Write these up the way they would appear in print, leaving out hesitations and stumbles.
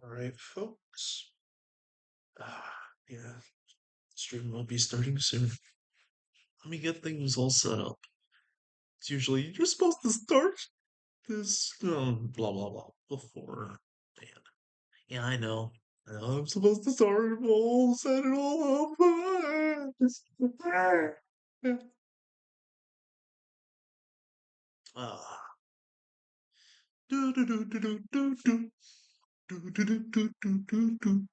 All right, folks. Yeah, stream will be starting soon. Let me get things all set up. It's usually you're supposed to start this blah blah blah before. Man, yeah, I know. I know I'm supposed to start all set it all up. Ah. Do do do do do do do do do do do do do do.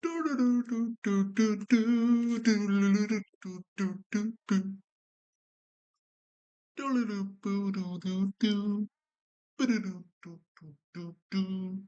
Do do do do do do do do do do do do do. Do-do-do-boo-do-do-do. Ba-do-do-do-do-do-do.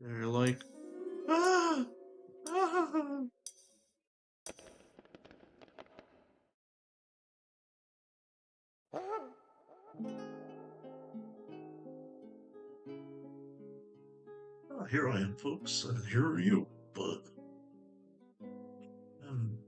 They're like, ah, ah. Ah, here I am, folks, and here are you. But, um,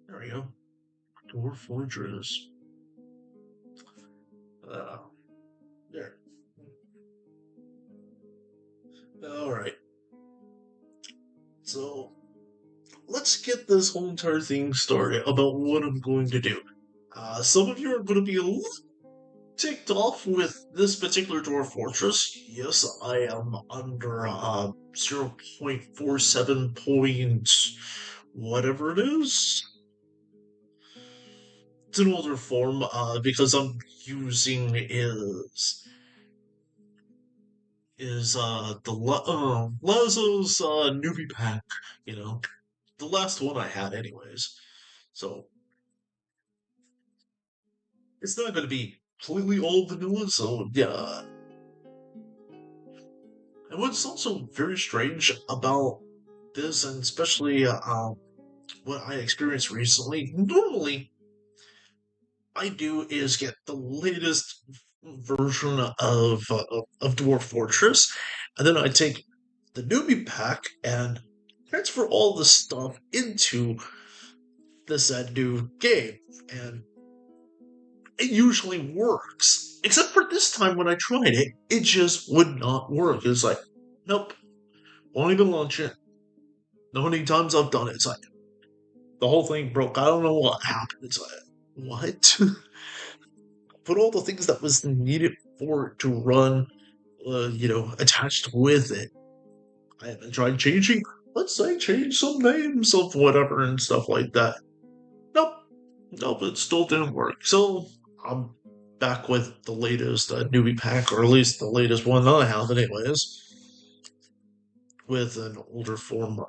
there we go. Dwarf Fortress. Uh, there. All right. So, let's get this whole entire thing started about what I'm going to do. Some of you are going to be a little ticked off with this particular Dwarf Fortress. Yes, I am under 0.47 point whatever it is. It's an older form because I'm using is Lazo's newbie pack, you know. The last one I had anyways. So it's not gonna be completely old vanilla, so yeah. And what's also very strange about this, and especially what I experienced recently, normally I do is get the latest version of Dwarf Fortress, and then I take the newbie pack and transfer all the stuff into this new game, and it usually works. Except for this time when I tried it, it just would not work. It's like, nope, won't even launch it. No many times I've done it, it's like the whole thing broke. I don't know what happened. It's like, what? Put all the things that was needed for it to run, attached with it. I haven't tried changing, let's say, change some names of whatever and stuff like that. Nope, nope, it still didn't work. So I'm back with the latest newbie pack, or at least the latest one that I have, anyways, with an older form of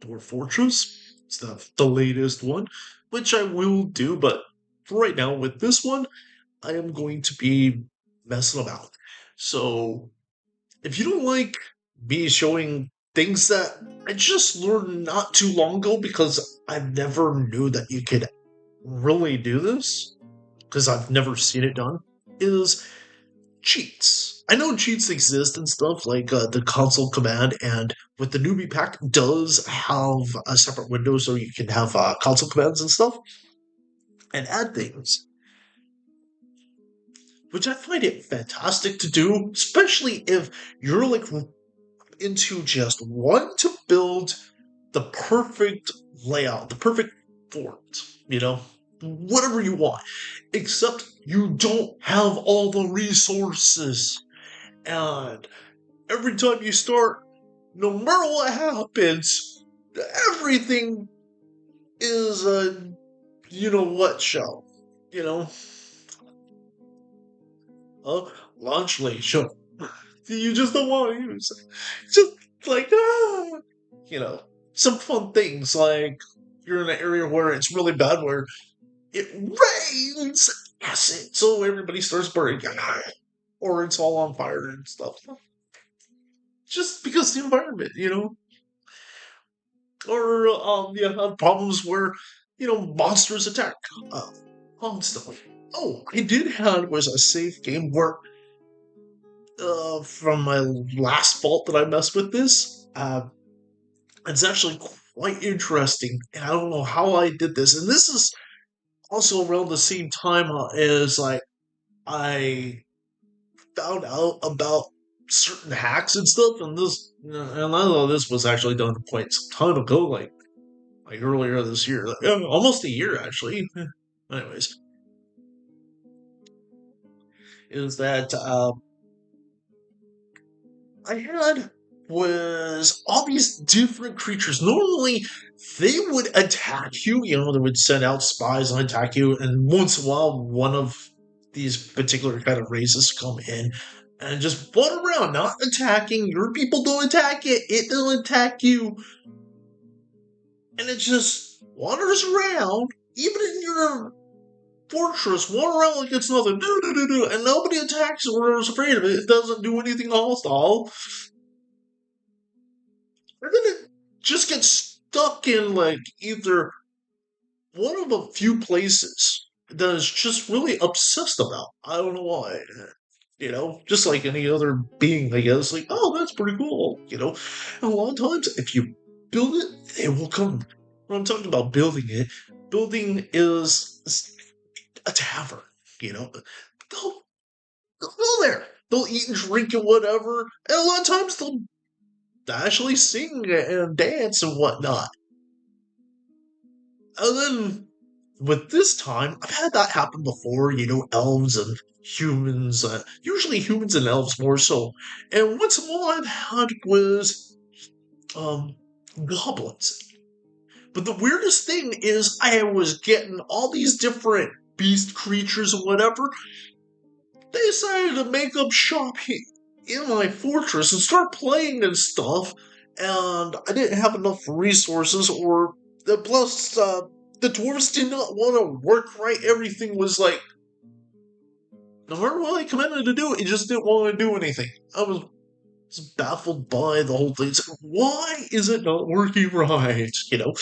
Dwarf Fortress. It's the latest one, which I will do, but for right now, with this one, I am going to be messing about. So If you don't like me showing things that I just learned not too long ago because I never knew that you could really do this, because I've never seen it done, is cheats. I know cheats exist and stuff like the console command, and with the newbie pack does have a separate window so you can have console commands and stuff and add things, which I find it fantastic to do, especially if you're like into just wanting to build the perfect layout, the perfect fort, you know, whatever you want, except you don't have all the resources. And every time you start, no matter what happens, everything is a you know what show. You know, uh, launch late show. You just don't want to use it. Just like you know, some fun things like you're in an area where it's really bad, where it rains acid, so everybody starts burning, or it's all on fire and stuff. Just because the environment, you know, or you have problems where monsters attack uh, constantly. Oh, I did have was a save game where from my last vault that I messed with this. It's actually quite interesting, and I don't know how I did this. And this is also around the same time as like I found out about certain hacks and stuff, and I know this was actually done quite some time ago, like earlier this year, like, almost a year actually. Anyways, is that I had was all these different creatures. Normally, they would attack you. You know, they would send out spies and attack you, and once in a while, one of these particular kind of races come in and just run around, not attacking. Your people don't attack it; it don't attack you, and it just wanders around, even in your fortress, wander around like it's nothing, and nobody attacks or is afraid of it. It doesn't do anything hostile. And then it just gets stuck in like either one of a few places that is just really obsessed about. I don't know why. You know, just like any other being, I guess. Like, oh, that's pretty cool. You know, and a lot of times, if you build it, it will come. When I'm talking about building it, building is a tavern. You know, they'll, they'll go there. They'll eat and drink and whatever. And a lot of times they'll actually sing and dance and whatnot. And then with this time, I've had that happen before, elves and humans, usually humans and elves more so. And once in a while I've had was um goblins. But the weirdest thing is I was getting all these different beast creatures or whatever. They decided to make up shop in my fortress and start playing and stuff. And I didn't have enough resources, or plus the dwarves did not want to work right. Everything was like, no matter what I commanded to do, it just didn't want to do anything. I was just baffled by the whole thing. It's like, why is it not working right? And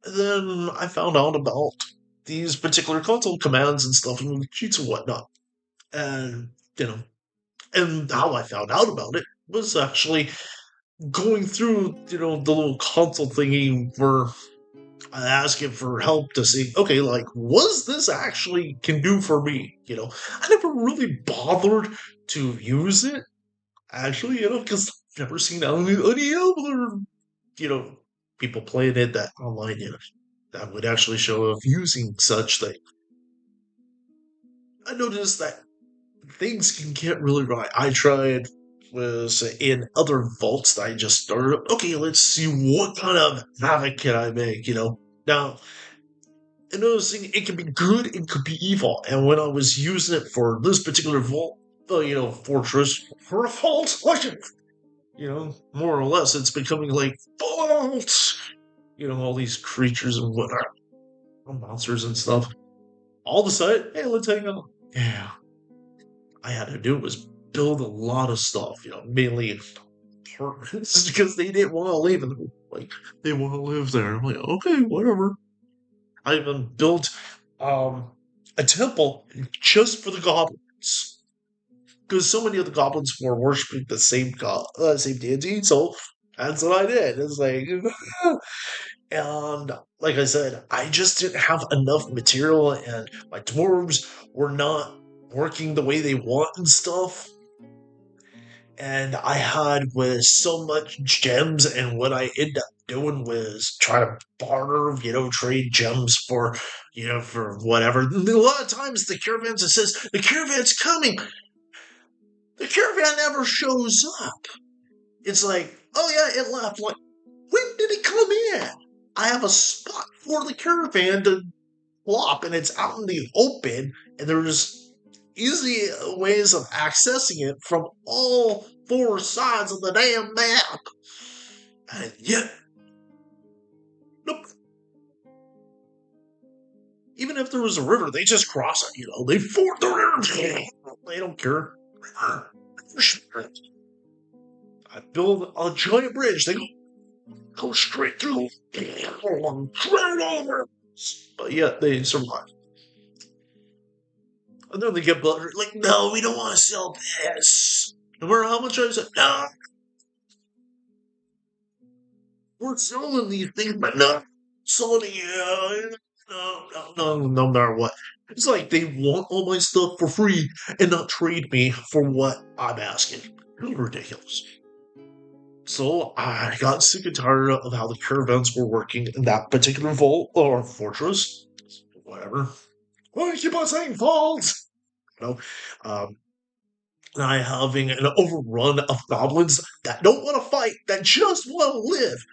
then I found out about these particular console commands and stuff and cheats and whatnot. And, and how I found out about it was actually going through, the little console thingy where I ask him for help to see, okay, like, was this actually can do for me? I never really bothered to use it, actually, because I've never seen any other, you know, people playing it that online, that would actually show of using such thing. I noticed that things can get really right. I tried was in other vaults that I just started up. Okay, let's see what kind of havoc can I make, Now, and noticing it can be good, it could be evil. And when I was using it for this particular vault, fortress for a vault, like, more or less, it's becoming like vaults. All these creatures and whatnot, monsters and stuff. All of a sudden, hey, let's hang out. Yeah, I had to do was build a lot of stuff, mainly apartments because they didn't want to leave. And like, they want to live there. I'm like, okay, whatever. I even built um, a temple just for the goblins because so many of the goblins were worshiping the same god, same deity. So that's what I did. It's like, and like I said, I just didn't have enough material, and my dwarves were not working the way they want and stuff. And I had with so much gems, and what I ended up doing was try to barter, trade gems for whatever. A lot of times the caravans, it says the caravan's coming. The caravan never shows up. It's like, oh yeah, it left. Like, when did it come in? I have a spot for the caravan to plop, and it's out in the open, and there's easy ways of accessing it from all four sides of the damn map. And yet, nope. Even if there was a river, they just cross it. They ford the river. They don't care. I build a giant bridge. They go straight through, straight over. But yet they survive. And then they get buttered. Like, no, we don't want to sell this. No matter how much I said, no, we're selling these things, but not selling it. No matter what. It's like they want all my stuff for free and not trade me for what I'm asking. It's ridiculous. So I got sick and tired of how the caravans were working in that particular vault or fortress. Whatever. Why keep on saying vault? You know, um, I having an overrun of goblins that don't want to fight, that just want to live.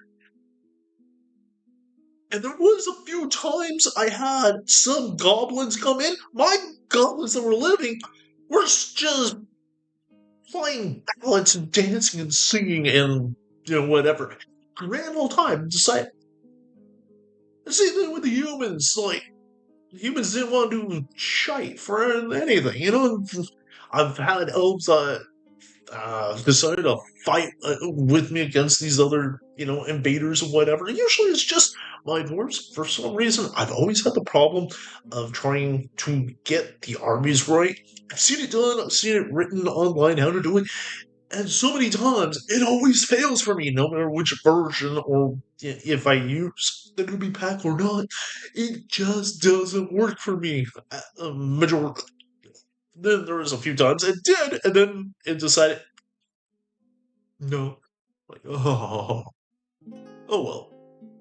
And there was a few times I had some goblins come in. My goblins that were living were just playing ballads and dancing and singing and whatever. Grand old time. Just like the same thing with the humans. Like humans didn't want to do shite for anything. I've had elves decided to fight with me against these other, invaders or whatever. Usually it's just my dwarves. For some reason, I've always had the problem of trying to get the armies right. I've seen it done, I've seen it written online how to do it, and so many times it always fails for me, no matter which version or if I use the newbie pack or not. It just doesn't work for me. Majority. Then there was a few times it did, and then it decided no. Like, oh well.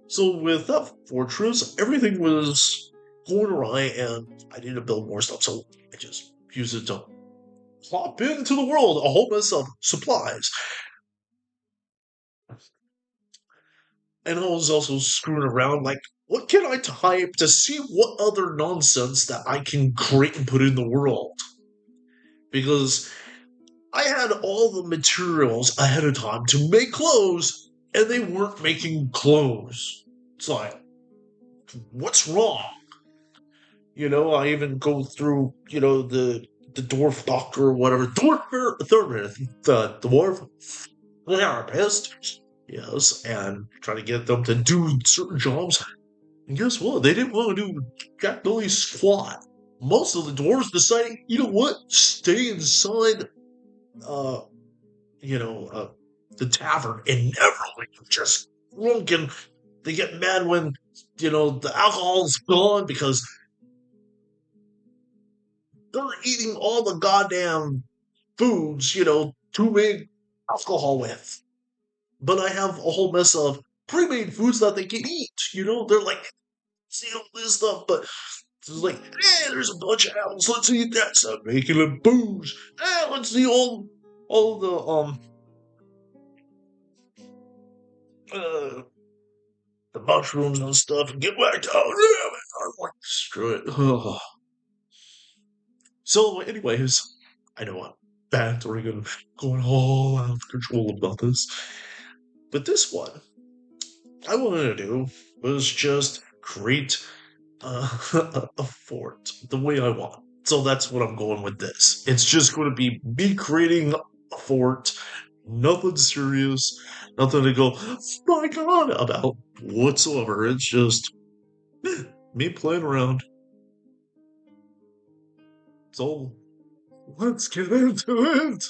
So with that fortress, everything was going awry, and I needed to build more stuff. So I just used it to plop into the world a whole mess of supplies. And I was also screwing around, like, what can I type to see what other nonsense that I can create and put in the world? Because I had all the materials ahead of time to make clothes, and they weren't making clothes. It's like, what's wrong? I even go through, the dwarf doctor or whatever, the dwarf therapist, yes, and try to get them to do certain jobs. And guess what? They didn't want to do Jack Billy squat. Most of the dwarves decided, you know what? Stay inside, uh, you know, uh, the tavern and never leave. Just drunk, and they get mad when, the alcohol's gone because they're eating all the goddamn foods, to make alcohol with. But I have a whole mess of pre-made foods that they can eat. They're like, see all this stuff, but it's like, hey, there's a bunch of apples. Let's eat that stuff. Making a booze. Hey, let's see all uh, the mushrooms and stuff and get whacked out. I'm like, screw it. So, anyways, I know I'm bantering and going all out of control about this. But this one, I wanted to do was just create a fort the way I want. It's So that's what I'm going with this. It's just going to be me creating a fort, nothing serious, nothing to go, oh my god, about whatsoever. It's just me playing around. So let's get into it.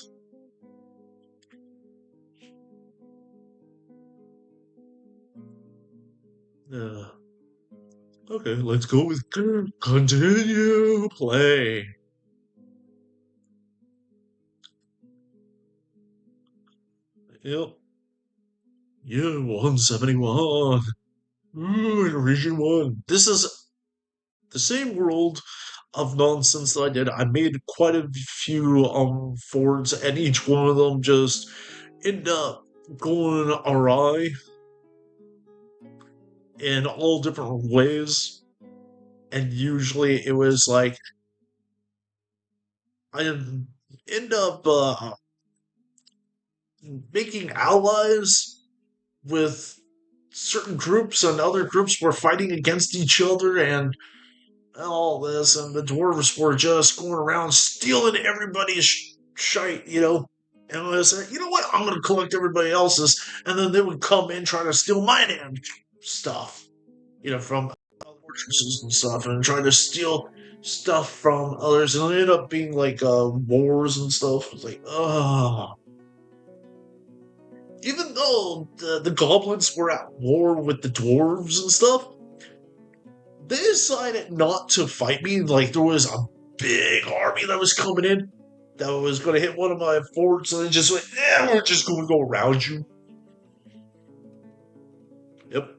Uh, okay, let's go with continue play. Yep. Yeah, 171. Ooh, in region 1. This is the same world of nonsense that I did. I made quite a few forts, and each one of them just ended up going awry in all different ways. And usually it was like I end up making allies with certain groups, and other groups were fighting against each other, and all this, and the dwarves were just going around stealing everybody's shite, you know. And I was like, you know what? I'm going to collect everybody else's, and then they would come in trying to steal my damn stuff, you know, from fortresses and stuff, and try to steal stuff from others, and it ended up being like wars and stuff. It was like, oh. Even though the goblins were at war with the dwarves and stuff, they decided not to fight me. Like, there was a big army that was coming in that was going to hit one of my forts, and they just went, yeah, we're just going to go around you. Yep.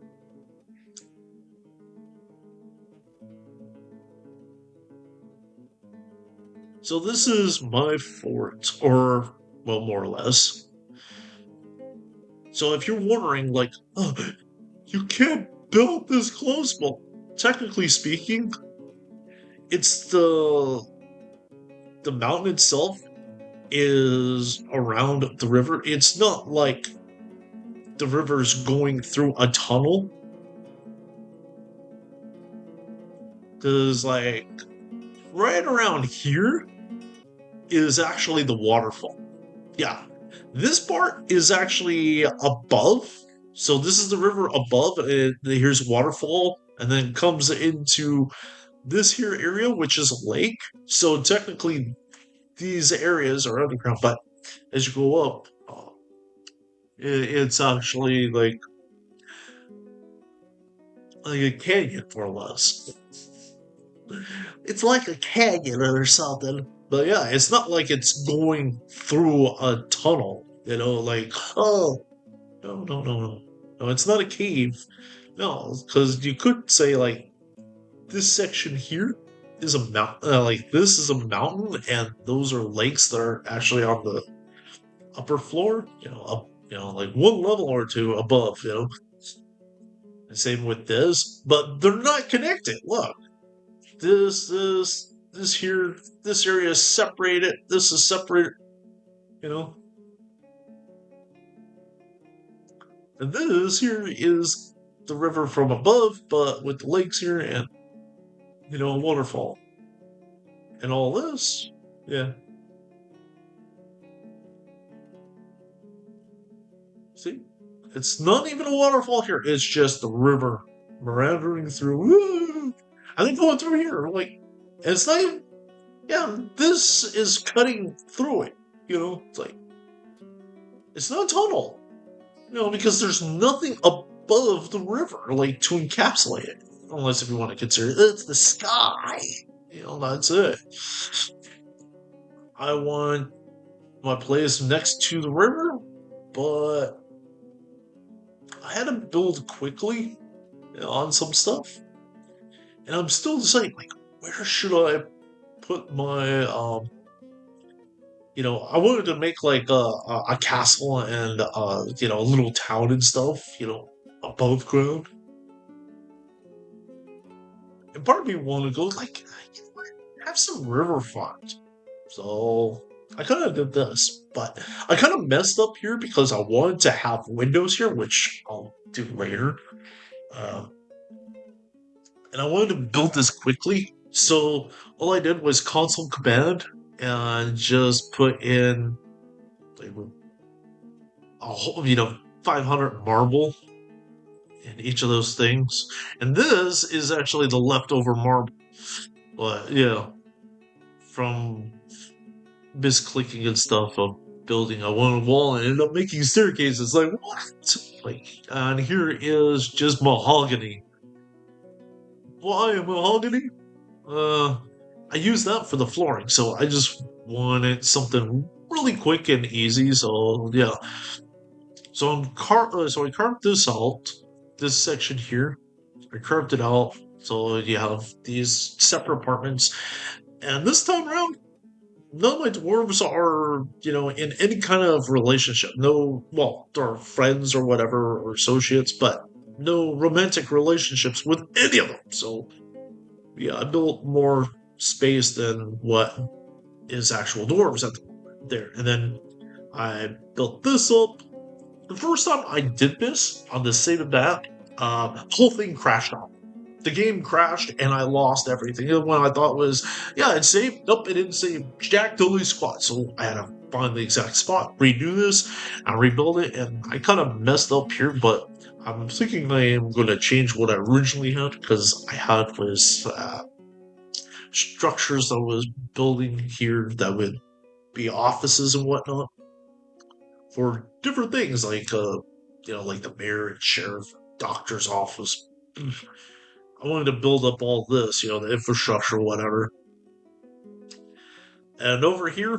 So this is my fort, or, well, more or less. So if you're wondering, like, oh, you can't build this close, well, technically speaking, it's the mountain itself is around the river. It's not like the river's going through a tunnel. Because, like, right around here is actually the waterfall. Yeah. This part is actually above. So this is the river above, and here's waterfall, and then comes into this here area, which is a lake. So technically, these areas are underground, but as you go up, it's actually like a canyon, more or less. It's like a canyon or something. But yeah, it's not like it's going through a tunnel, you know, like, oh, no, no, no, no. No, it's not a cave. No, because you could say, like, this section here is a mountain, like, this is a mountain, and those are lakes that are actually on the upper floor, you know, up, you know, like one level or two above, you know. And same with this, but they're not connected. Look, this here, this area is separated. This is separated, you know. And this here is the river from above, but with the lakes here and, you know, a waterfall. And all this, yeah. See? It's not even a waterfall here. It's just the river meandering through. Woo! I think going through here, like, and it's not even, yeah, this is cutting through it. You know, it's like, it's not a tunnel. You know, because there's nothing above the river, like, to encapsulate it. Unless if you want to consider it's the sky. You know, that's it. I want my place next to the river, but I had to build quickly on some stuff. And I'm still deciding, like, where should I put my, you know, I wanted to make, like, a castle and, you know, a little town and stuff, you know, above ground. And part of me wanted to go, like, you know what, have some riverfront. So I kind of did this, but I kind of messed up here because I wanted to have windows here, which I'll do later. Uh, and I wanted to build this quickly, So all I did was console command and just put in like, a whole, 500 marble in each of those things. And this is actually the leftover marble. But yeah, from misclicking and stuff of building a one wall and ended up making staircases. Like, what? Like, and here is just mahogany. Why mahogany? Uh, I use that for the flooring, so I just wanted something really quick and easy. So yeah, so I carved this out, this section here. I carved it out, so you have these separate apartments. And this time around, none of my dwarves are, in any kind of relationship. No, well, they're friends or whatever, or associates, but no romantic relationships with any of them. So yeah, I built more space than what is actual dwarves at the moment there. And then I built this up. The first time I did this on the same map, whole thing crashed out. The game crashed and I lost everything. And when I thought was, yeah, it saved. Nope, it didn't save jack diddly squat. So I had to find the exact spot, redo this, and rebuild it. And I kind of messed up here, but I'm thinking I am going to change what I originally had because I had was structures I was building here that would be offices and whatnot for different things like the mayor and sheriff, doctor's office. I wanted to build up all this, the infrastructure, whatever. And over here,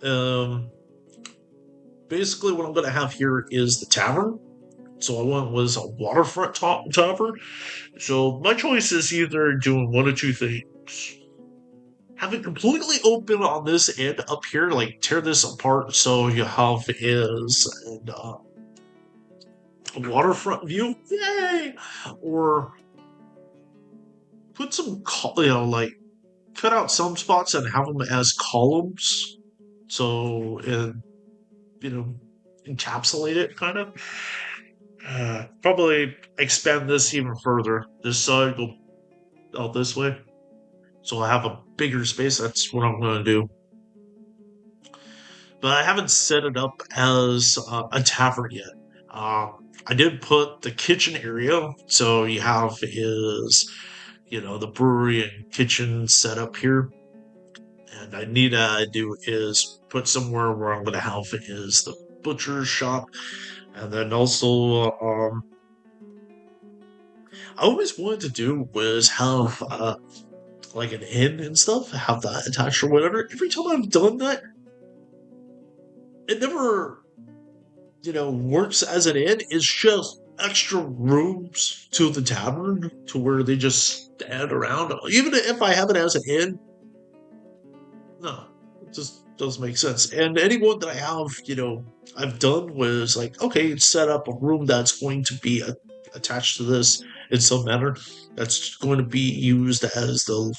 um, basically what I'm going to have here is the tavern. So I went was a waterfront tavern. So my choice is either doing one or two things. Have it completely open on this end up here, like tear this apart so you have a waterfront view, yay! Or put some, like cut out some spots and have them as columns, so and you know encapsulate it kind of. Probably expand this even further. This side go out this way, so I have a bigger space. That's what I'm going to do. But I haven't set it up as a tavern yet. I did put the kitchen area, so you have is the brewery and kitchen set up here. And I need to do is put somewhere where I'm going to have is the butcher's shop, and then also I always wanted to do was have like an inn and stuff, have that attached or whatever. Every time I've done that, it never works as an inn. It's just extra rooms to the tavern to where they just stand around. Even if I have it as an inn, no, it just doesn't make sense. And anyone that I have, I've done was like, okay, set up a room that's going to be attached to this in some manner. That's going to be used as the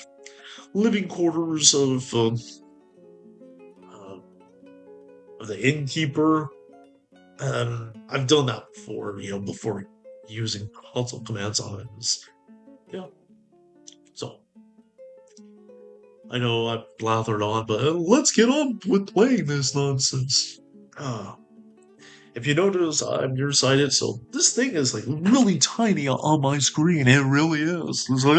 living quarters uh, of the innkeeper. I've done that before, before using console commands on it. Yeah, so I know I've blathered on, but let's get on with playing this nonsense. Uh, if you notice, I'm nearsighted, so this thing is like really tiny on my screen. It really is. It's like,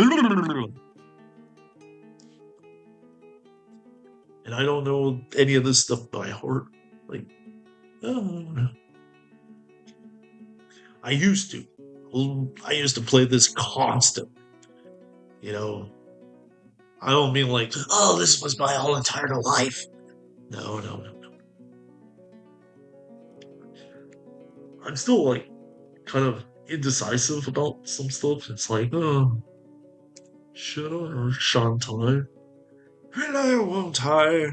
and I don't know any of this stuff by heart. Like, oh, I used to. I used to play this constant. You know, I don't mean like, oh, this was my whole entire life. No, no, no, no. I'm still like kind of indecisive about some stuff. It's like, oh, should I or shan't I? Will I or won't I?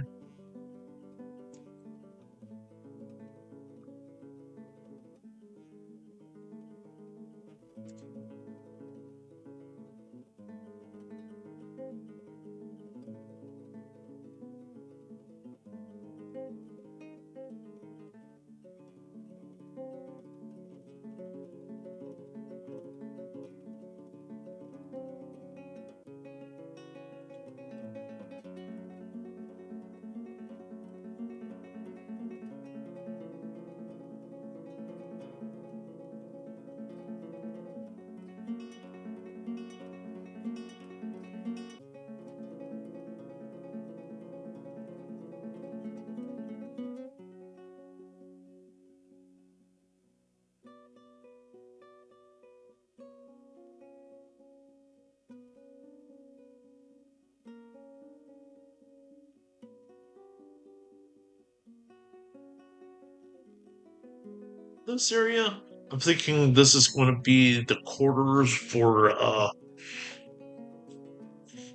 this area. I'm thinking this is going to be the quarters for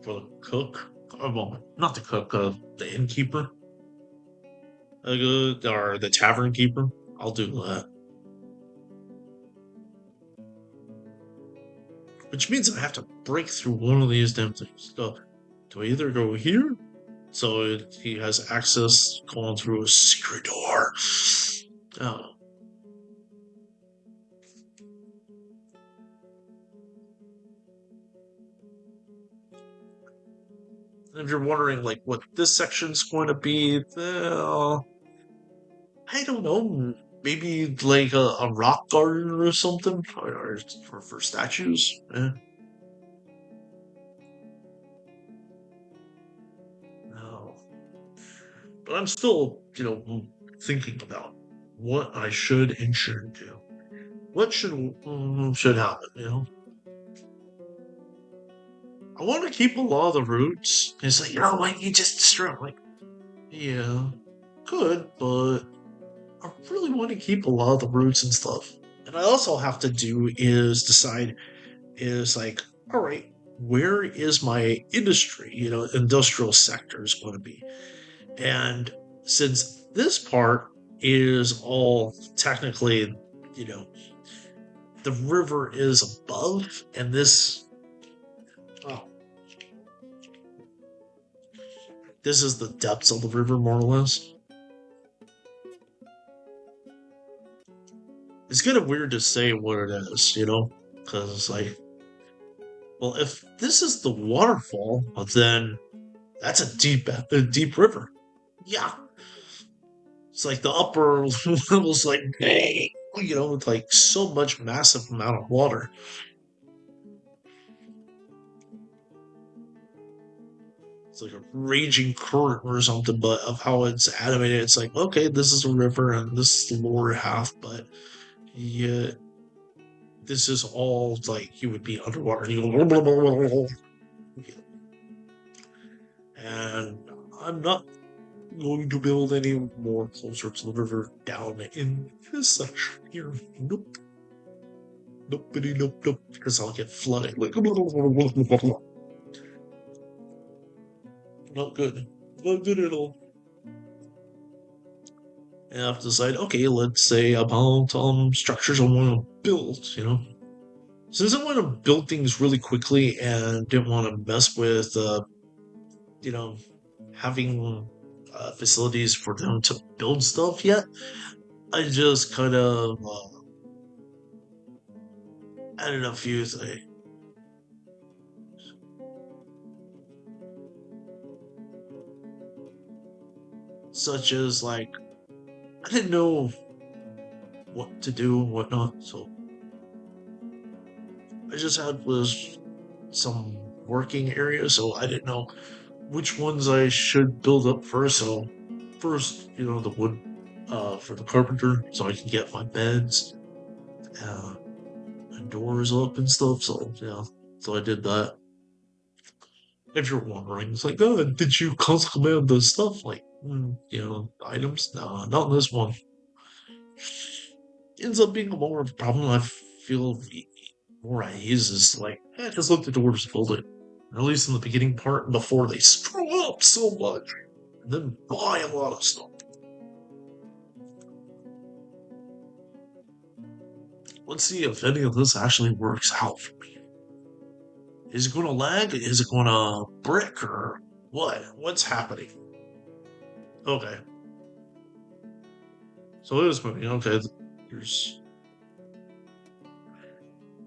the cook. Well, not the cook, the innkeeper, or the tavern keeper. I'll do that. Which means I have to break through one of these damn things. So, do I either go here? So he has access going through a secret door. Oh. And if you're wondering, like, what this section's going to be, well, I don't know. Maybe like a rock garden or something, or for statues. No, but I'm still, thinking about what I should and shouldn't do. What should happen? I want to keep a lot of the roots. It's like, why don't you just destroy 'em? Like, yeah, good, but I really want to keep a lot of the roots and stuff. And I also have to do is decide is like, all right, where is my industry, industrial sector is going to be? And since this part is all technically, you know, the river is above, and oh, this is the depths of the river, more or less. It's kind of weird to say what it is, because it's like, well, if this is the waterfall, well, then that's a deep river. Yeah, it's like the upper levels, like, hey, with like so much massive amount of water. It's like a raging current or something, but of how it's animated, it's like, okay, this is a river and this is the lower half, but yeah, this is all like you would be underwater. And I'm not going to build any more closer to the river down in this section here. Nope. Nope, nope, nope. Because I'll get flooded. Like, not good. Not good at all. And I have to decide, okay, let's say about structures I want to build, Since I want to build things really quickly and didn't want to mess with you know, having facilities for them to build stuff yet, I just kind of added a few things, such as like I didn't know what to do and whatnot, so I just had was some working areas, so I didn't know which ones I should build up first. So first, the wood for the carpenter, so I can get my beds, uh, and doors up and stuff. So yeah, so I did that. If you're wondering, it's like, oh, did you command the stuff like, items? No, not in this one. Ends up being more of a problem. I feel the more I use is like, just let the doors build it. Or at least in the beginning part before they screw up so much. And then buy a lot of stuff. Let's see if any of this actually works out for me. Is it going to lag? Is it going to brick or what? What's happening? Okay. So it is moving. Okay. There's.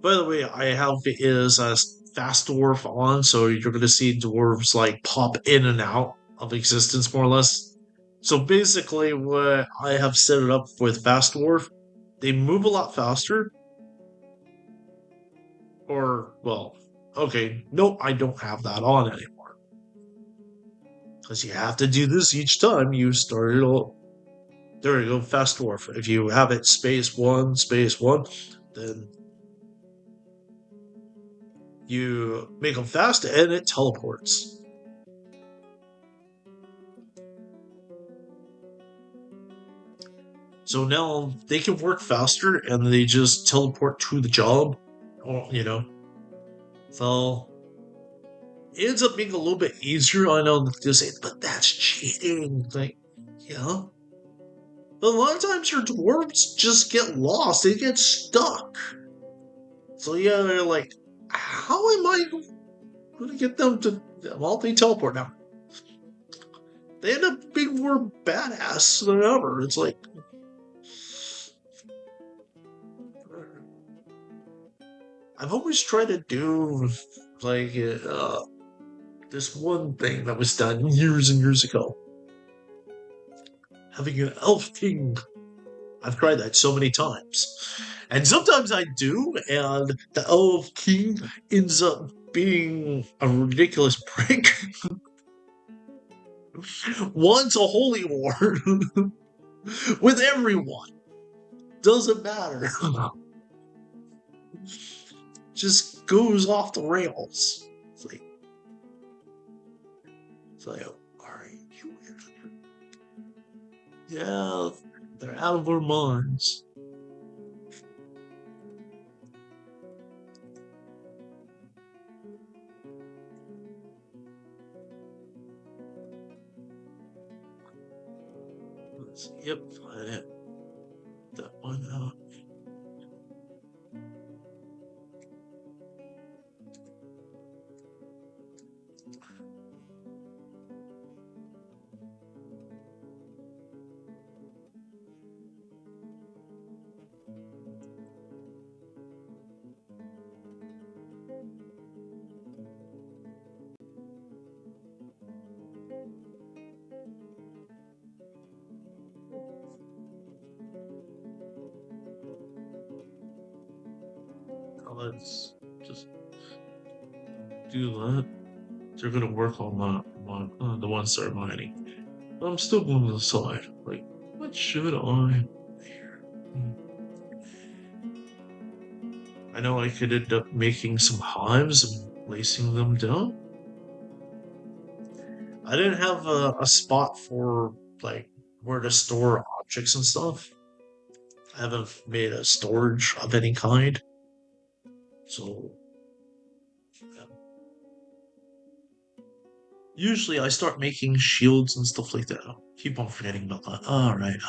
By the way, I have is a fast dwarf on, so you're going to see dwarves like pop in and out of existence more or less. So basically, what I have set it up with fast dwarf, they move a lot faster. Or well, okay, nope, I don't have that on anymore because you have to do this each time you start it all. There you go, fast dwarf. If you have it space one, then you make them fast and it teleports. So now they can work faster and they just teleport to the job. Or, So it ends up being a little bit easier. I know to say, but that's cheating. Like, yeah. But a lot of times your dwarves just get lost. They get stuck. So yeah, they're like, how am I going to get them to? Well, they teleport now. They end up being more badass than ever. It's like, I've always tried to do like this one thing that was done years and years ago. Having an elf king. I've tried that so many times. And sometimes I do, and the elf king ends up being a ridiculous prick. Wants a holy war with everyone. Doesn't matter. Just goes off the rails. It's like, alright, yeah, they're out of their minds. Yep, that one out. Let's just do that. They're gonna work on the one ceremony. But I'm still going to decide. Like, what should I wear? I know I could end up making some hives and placing them down. I didn't have a spot for like where to store objects and stuff. I haven't made a storage of any kind. So yeah. Usually I start making shields and stuff like that. I'll keep on forgetting about that. Alright,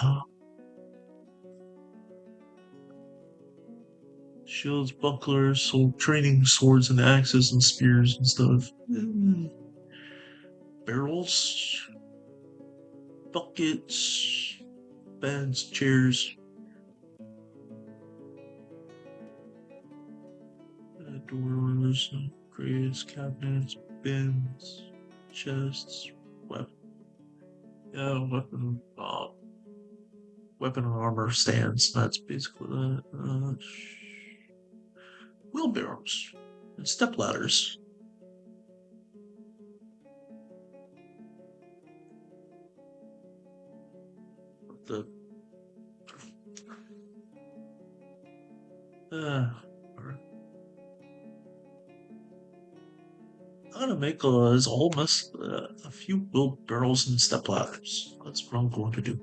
shields, bucklers, training swords and axes and spears and stuff. Barrels, buckets, beds, chairs, doors, crates, cabinets, bins, chests, weapon, yeah, weapon and armor stands. That's basically that. Wheelbarrows and step ladders. The uh, I'm gonna make a whole mess, a few wheelbarrows and step ladders. That's what I'm going to do.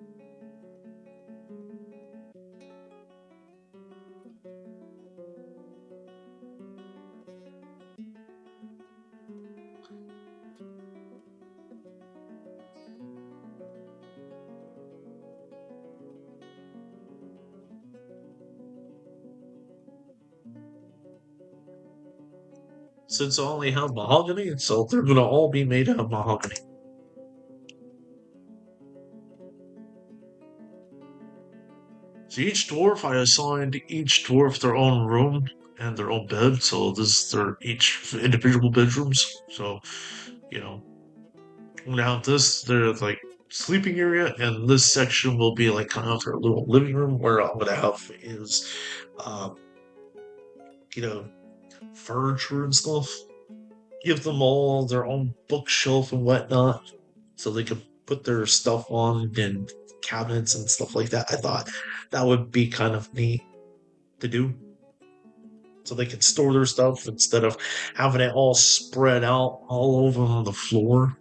Since I only have mahogany, so they're gonna all be made out of mahogany. So each dwarf, I assigned each dwarf their own room and their own bed. So this is their each individual bedrooms. So, you know, now this their like sleeping area, and this section will be like kind of their little living room where I'm gonna have is, um, you know, furniture and stuff. Give them all their own bookshelf and whatnot, so they could put their stuff on and cabinets and stuff like that. I thought that would be kind of neat to do, so they could store their stuff instead of having it all spread out all over on the floor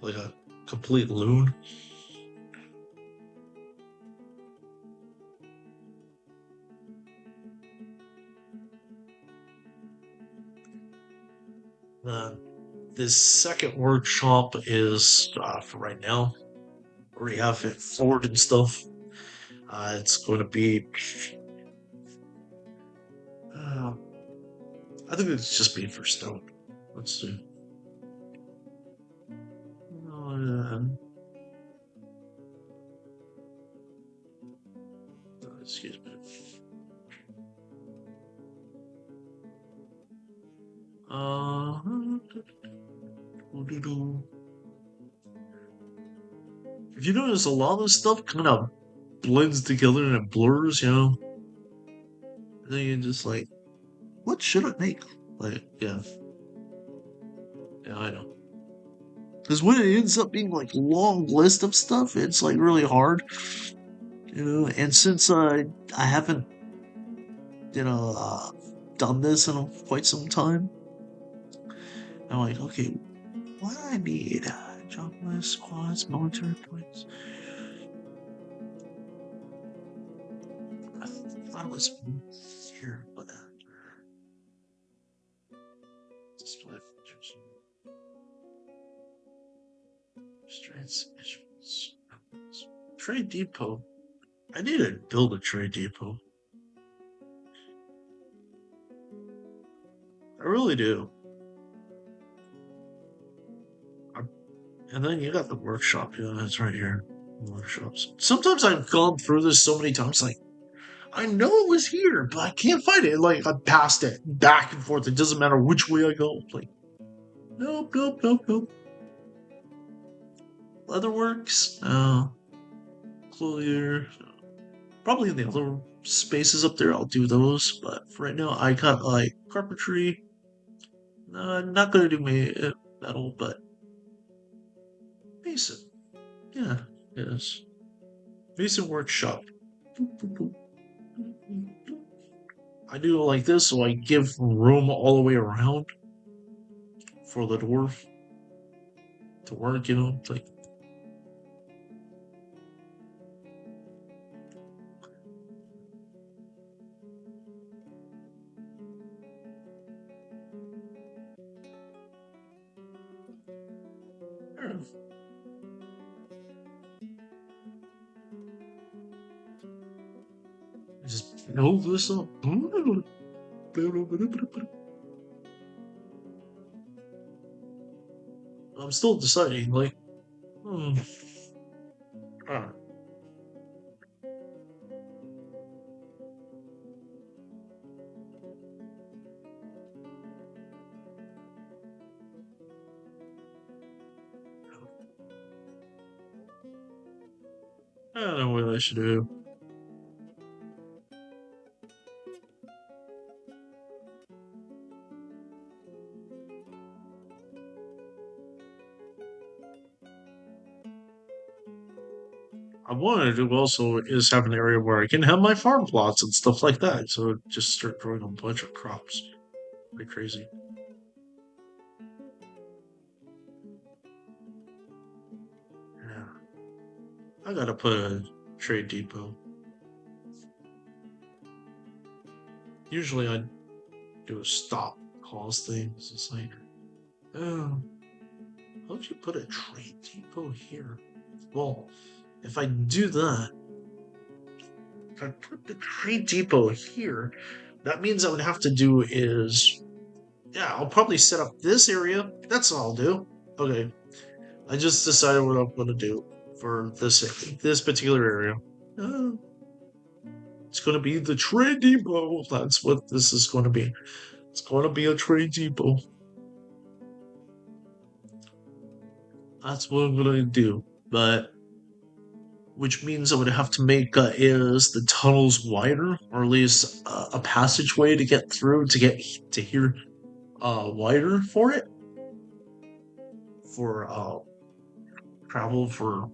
like a complete loon. Uh, this second workshop is for right now. Already have it floored and stuff. It's going to be. Uh, I think it's just being for stone. Let's see. Uh, excuse me. Uh, if you notice, a lot of this stuff kind of blends together and it blurs, you know. And then you're just like, what should I make? Like, yeah, I know. Because when it ends up being like a long list of stuff, it's like really hard, you know. And since I haven't, you know, done this in quite some time, I'm like, okay, what do I need? Jump list, squads, military points. I thought it was here, but display features, strengths, issues, trade depot. I need to build a trade depot. I really do. I, and then you got the workshop. Yeah, that's right here. Workshops. Sometimes I've gone through this so many times, like I know it was here, but I can't find it. Like I passed it back and forth. It doesn't matter which way I go. Like nope, nope, nope, nope. Leatherworks. Clothier. Probably in the other spaces up there, I'll do those. But for right now, I got like carpentry. Not gonna do metal, but mason. Yeah, yes. Mason workshop. I do it like this, so I give room all the way around for the dwarf to work. You know, like I don't know, just build this up. I'm still deciding. Like, hmm, I don't know what I should do. I wanted to do also is have an area where I can have my farm plots and stuff like that. So just start growing a bunch of crops. Pretty crazy. Yeah. I gotta put a trade depot. Usually I do a stop pause things. It's like, oh, how'd you put a trade depot here? Well, if I do that, if I put the trade depot here, that means I would have to do is, yeah, I'll probably set up this area. That's all I'll do. Okay, I just decided what I'm gonna do for this particular area. Uh, it's gonna be the trade depot. That's what this is gonna be. It's gonna be a trade depot. That's what I'm gonna do. But which means I would have to make is the tunnels wider, or at least a passageway to get through to get to here wider for it for travel for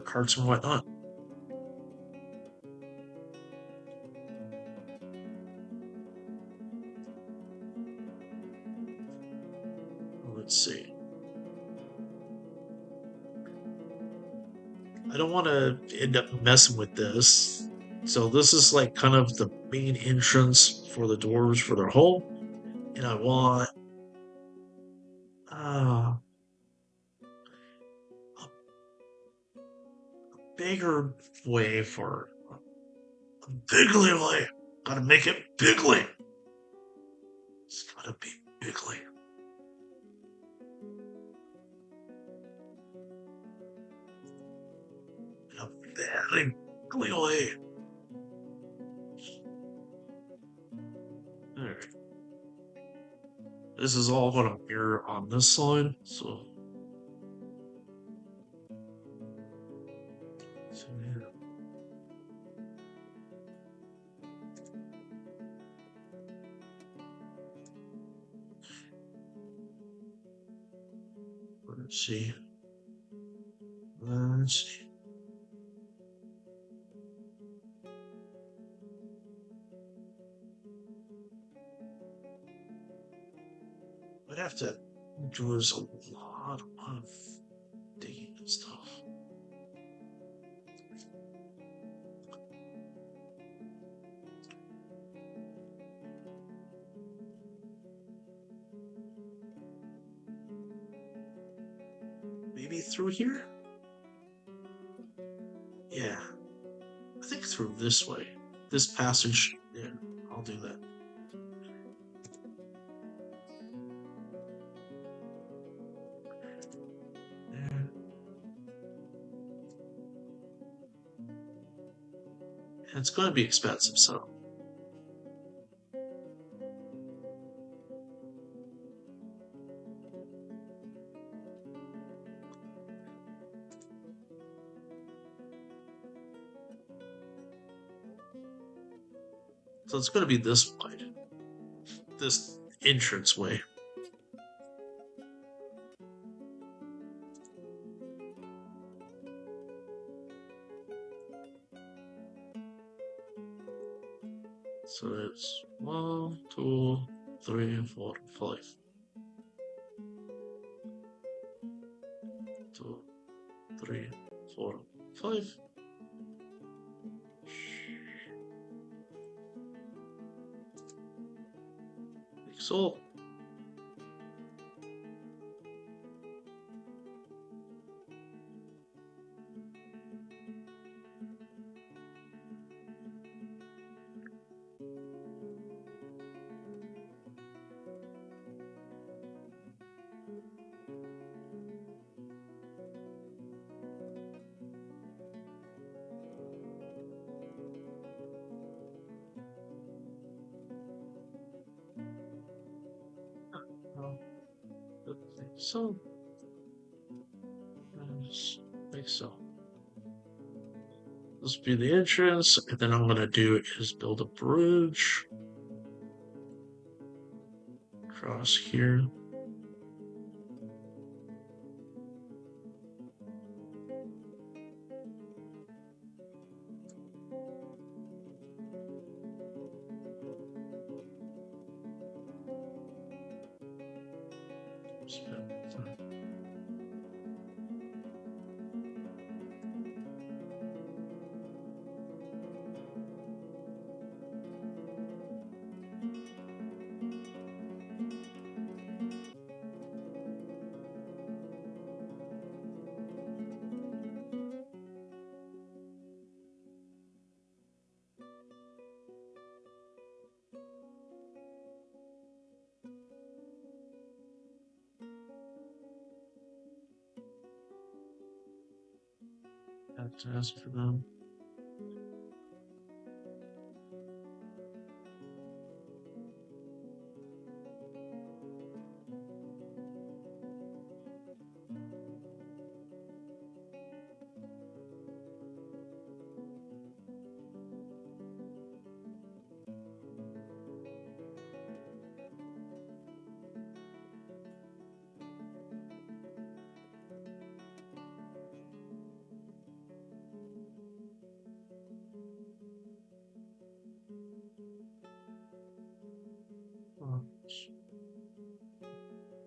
carts and whatnot. Let's see. I don't want to end up messing with this. So this is like kind of the main entrance for the dwarves for their home. and I want a bigger way for a bigly way. Gotta make it bigly. It's gotta be bigly. In a very bigly way. Alright. This is all gonna mirror on this side, so. Yeah. Let's see. Let's see. I'd have to do is a lot of digging and stuff. Maybe through here? Yeah. I think through this way. This passage. Yeah, I'll do that. Yeah. It's going to be expensive, so. So it's going to be this wide. This entrance way. So it's 1, 2, 3, 4, 5. 2, 3, 4, 5. Like so. So, like so. This will be the entrance, and then I'm gonna do is build a bridge across here. Have to ask for them.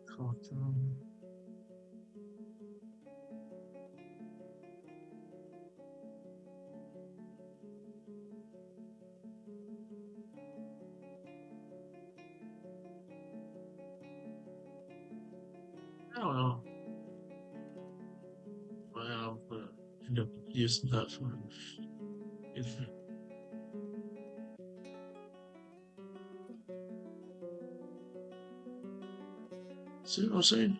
Cotton. I don't know. Well, end up using that for. See what I'm saying?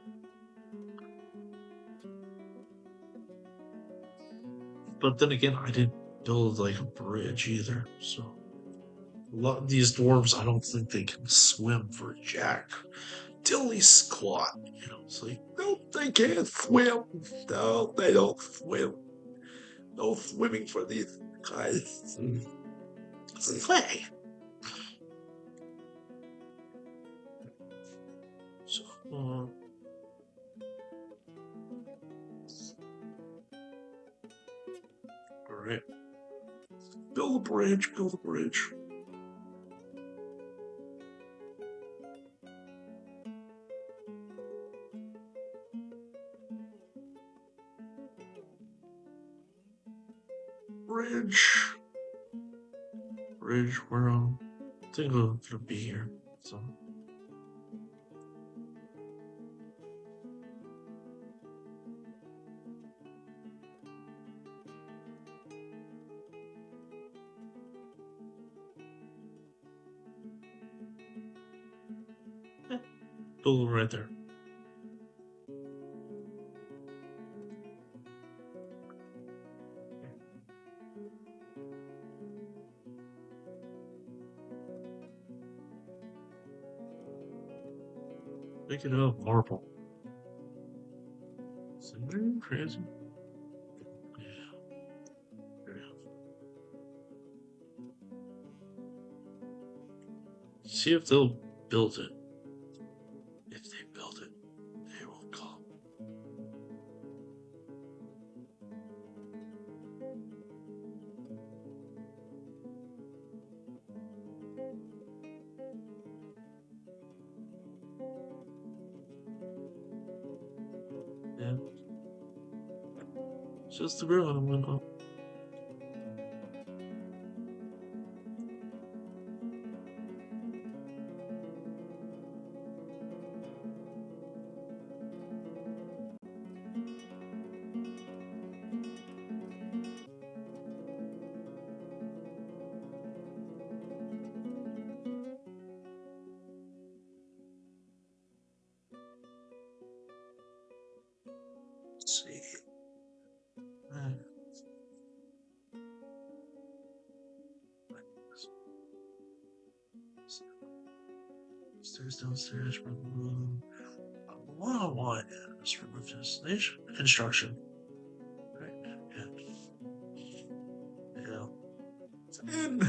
But then again, I didn't build like a bridge either. So a lot of these dwarves, I don't think they can swim for jack. Dilly squat. It's like, no, they can't swim. No, they don't swim. No swimming for these guys. Play. So, all right. Build a bridge. Build a bridge. Bridge. Bridge. Where I think we're gonna be here. So. Build it right there. Make it up marble. Is it crazy? Yeah. See if they'll build it. If they build it, they will come. Yeah. It's just the girl and went up. Let's see. Stairs downstairs. What? Let's remove destination. Construction. Right? Yeah. Yeah. And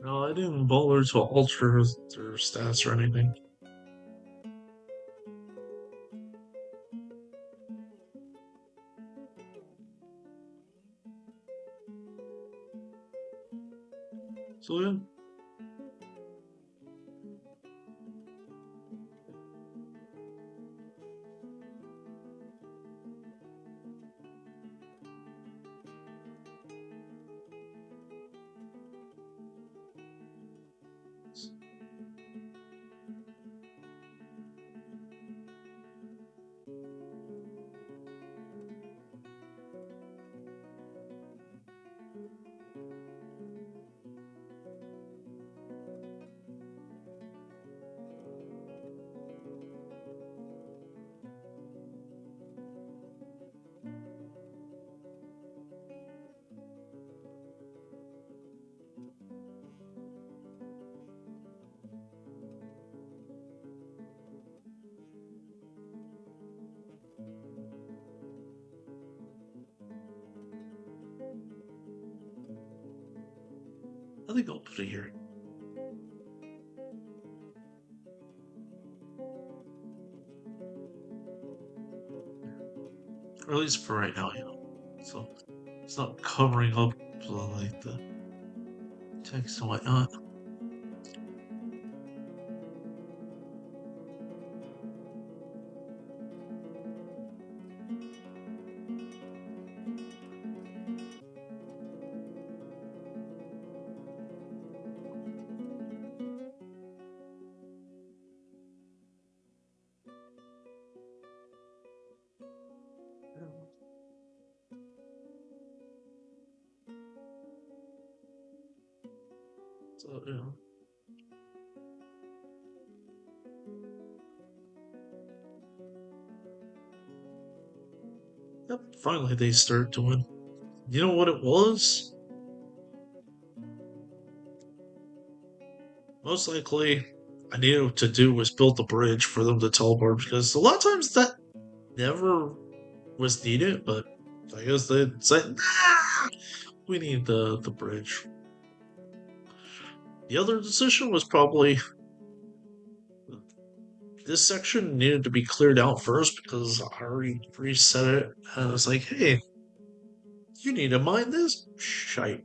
no, I didn't bother to alter their stats or anything. So yeah. I think I'll put it here. Or at least for right now, So it's not covering up like the text and whatnot. So, Yep, finally they start doing. You know what it was? Most likely, I needed to do was build the bridge for them to teleport because a lot of times that never was needed, but I guess they said, nah, we need the bridge. The other decision was probably this section needed to be cleared out first because I already reset it. And I was like, hey, you need to mine this? Shite.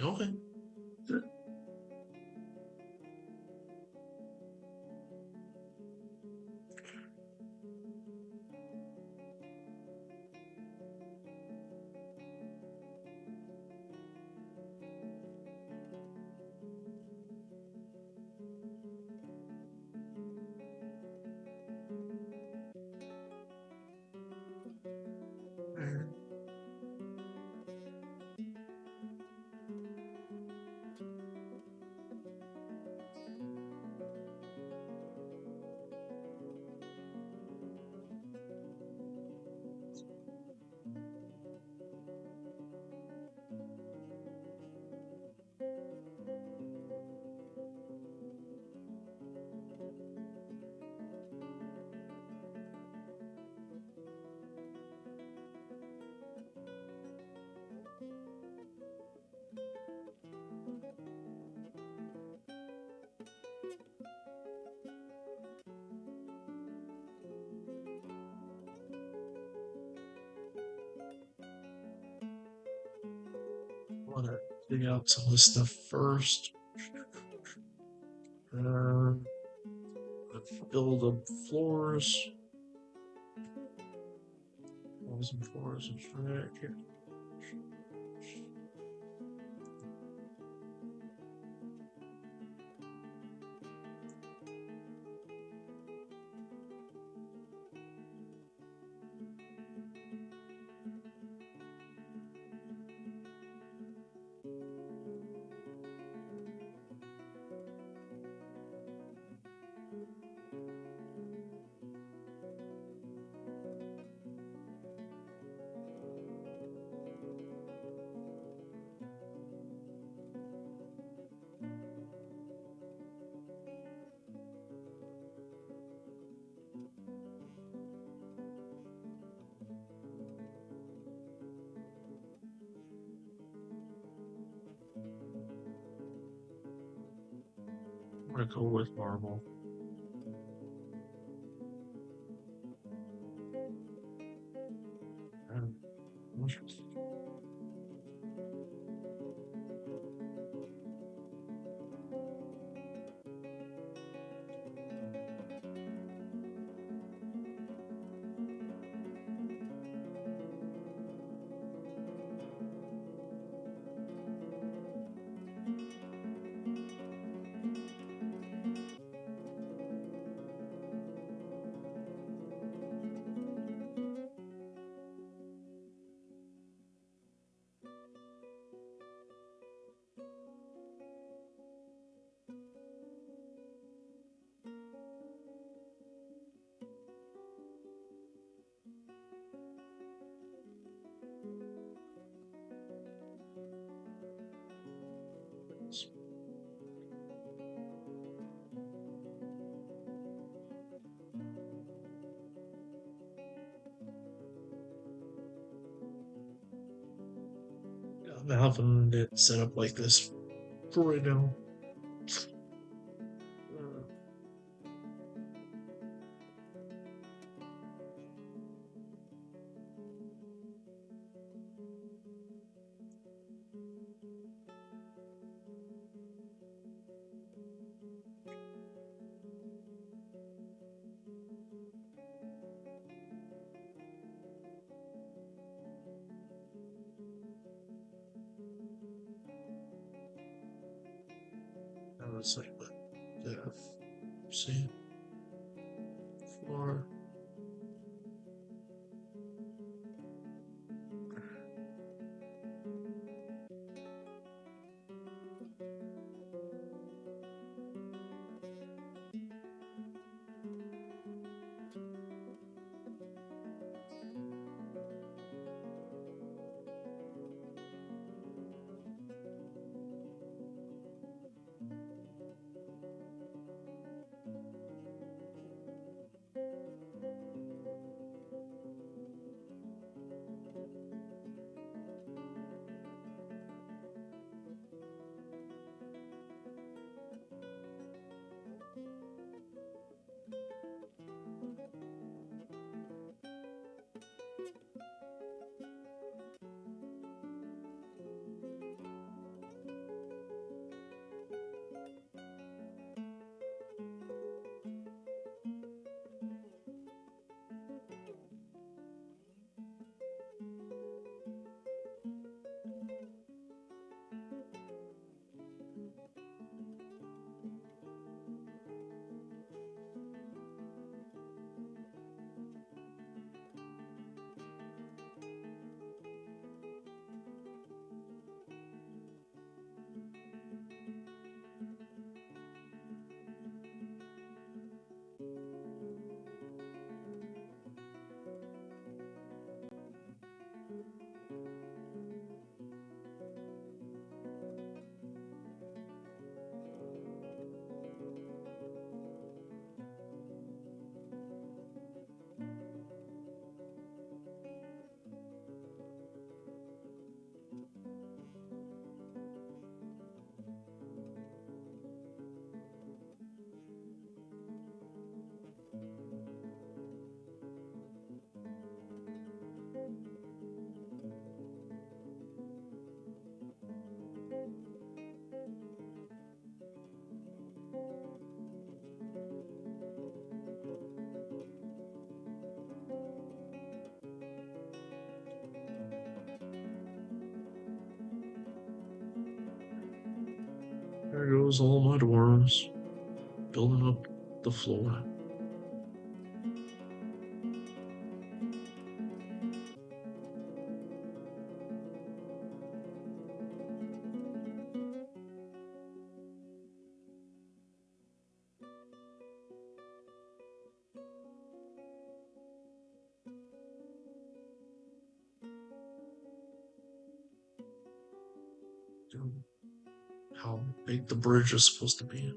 Okay. Want to dig out some of this stuff first. Build up floors. Walls and floors and track here. I'm gonna go with marble. And I'm having it set up like this for right now. Uh, I was like, but yeah, see, floor. There goes all my dwarves building up the floor. Dude, how big the bridge is supposed to be.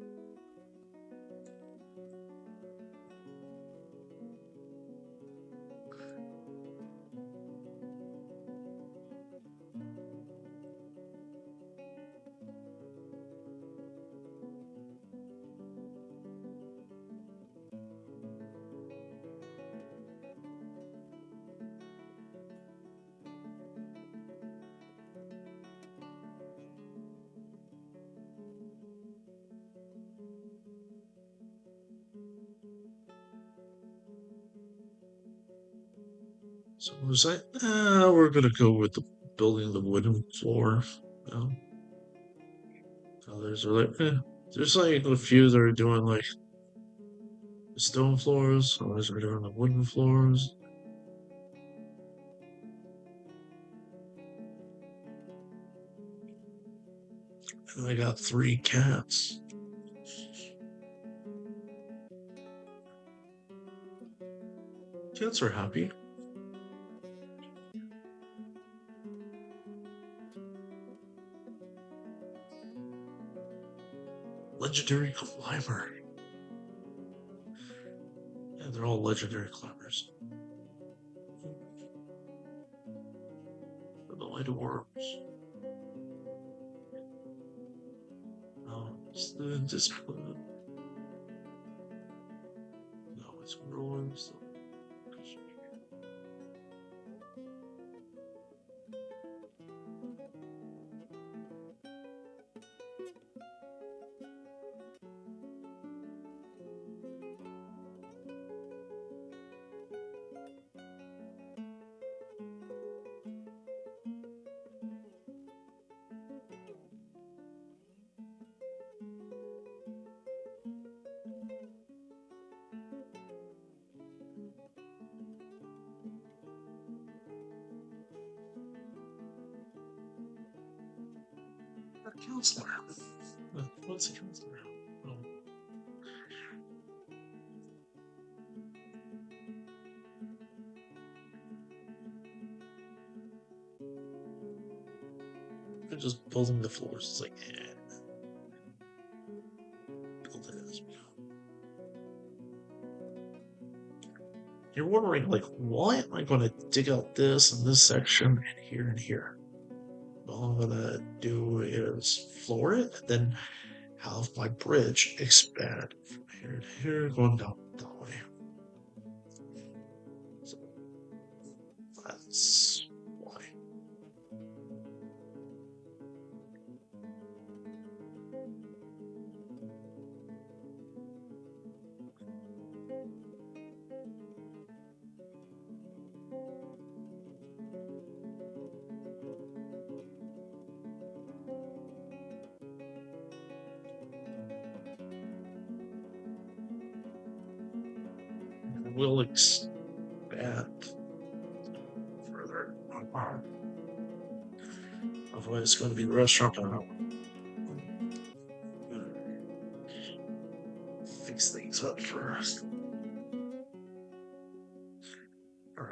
So was that? We're gonna go with the building the wooden floor. Um, Others are like, there's like a few that are doing like the stone floors. Others are doing the wooden floors. And I got three cats. Cats are happy. Legendary climber. Yeah, they're all legendary climbers. The light worms. Just no, it's rolling. So. A counselor. What's a counselor? Oh. They're just building the floors. It's like, build it as we go. You're wondering, like, why am I going to dig out this and this section and here and here? All I'm gonna do is floor it, and then have my bridge expand from here to here, going down that way. So that's why. We'll expand further. Otherwise, it's going to be the restaurant. Fix things up first. All right.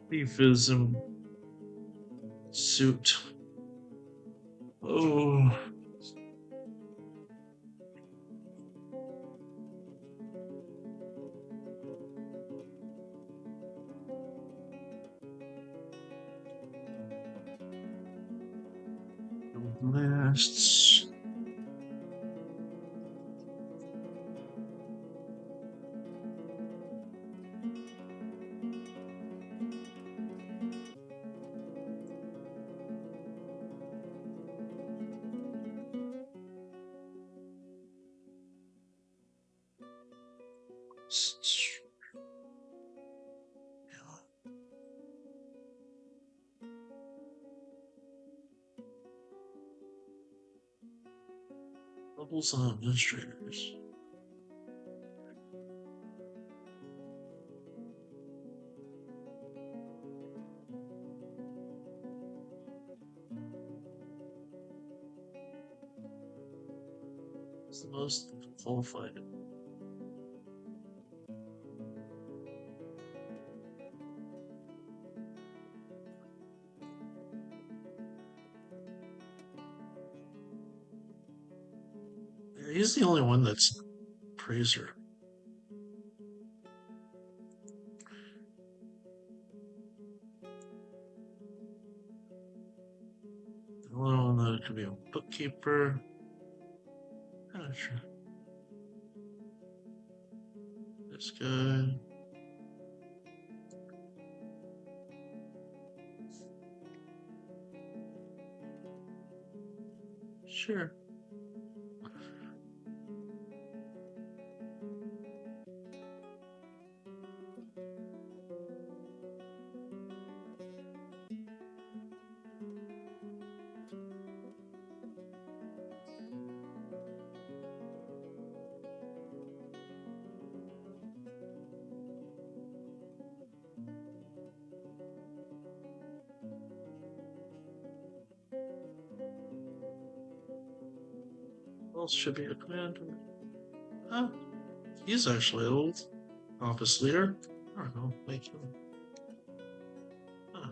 Thiefism suit. Oh, lists. Levels on administrators. It's the most qualified. Yeah, he's the only one that's praiser. The only one that could be a bookkeeper. Not sure. This guy. Sure. Who else should be a commander? Huh? He's actually old. Office leader. I don't know. Make him. Huh.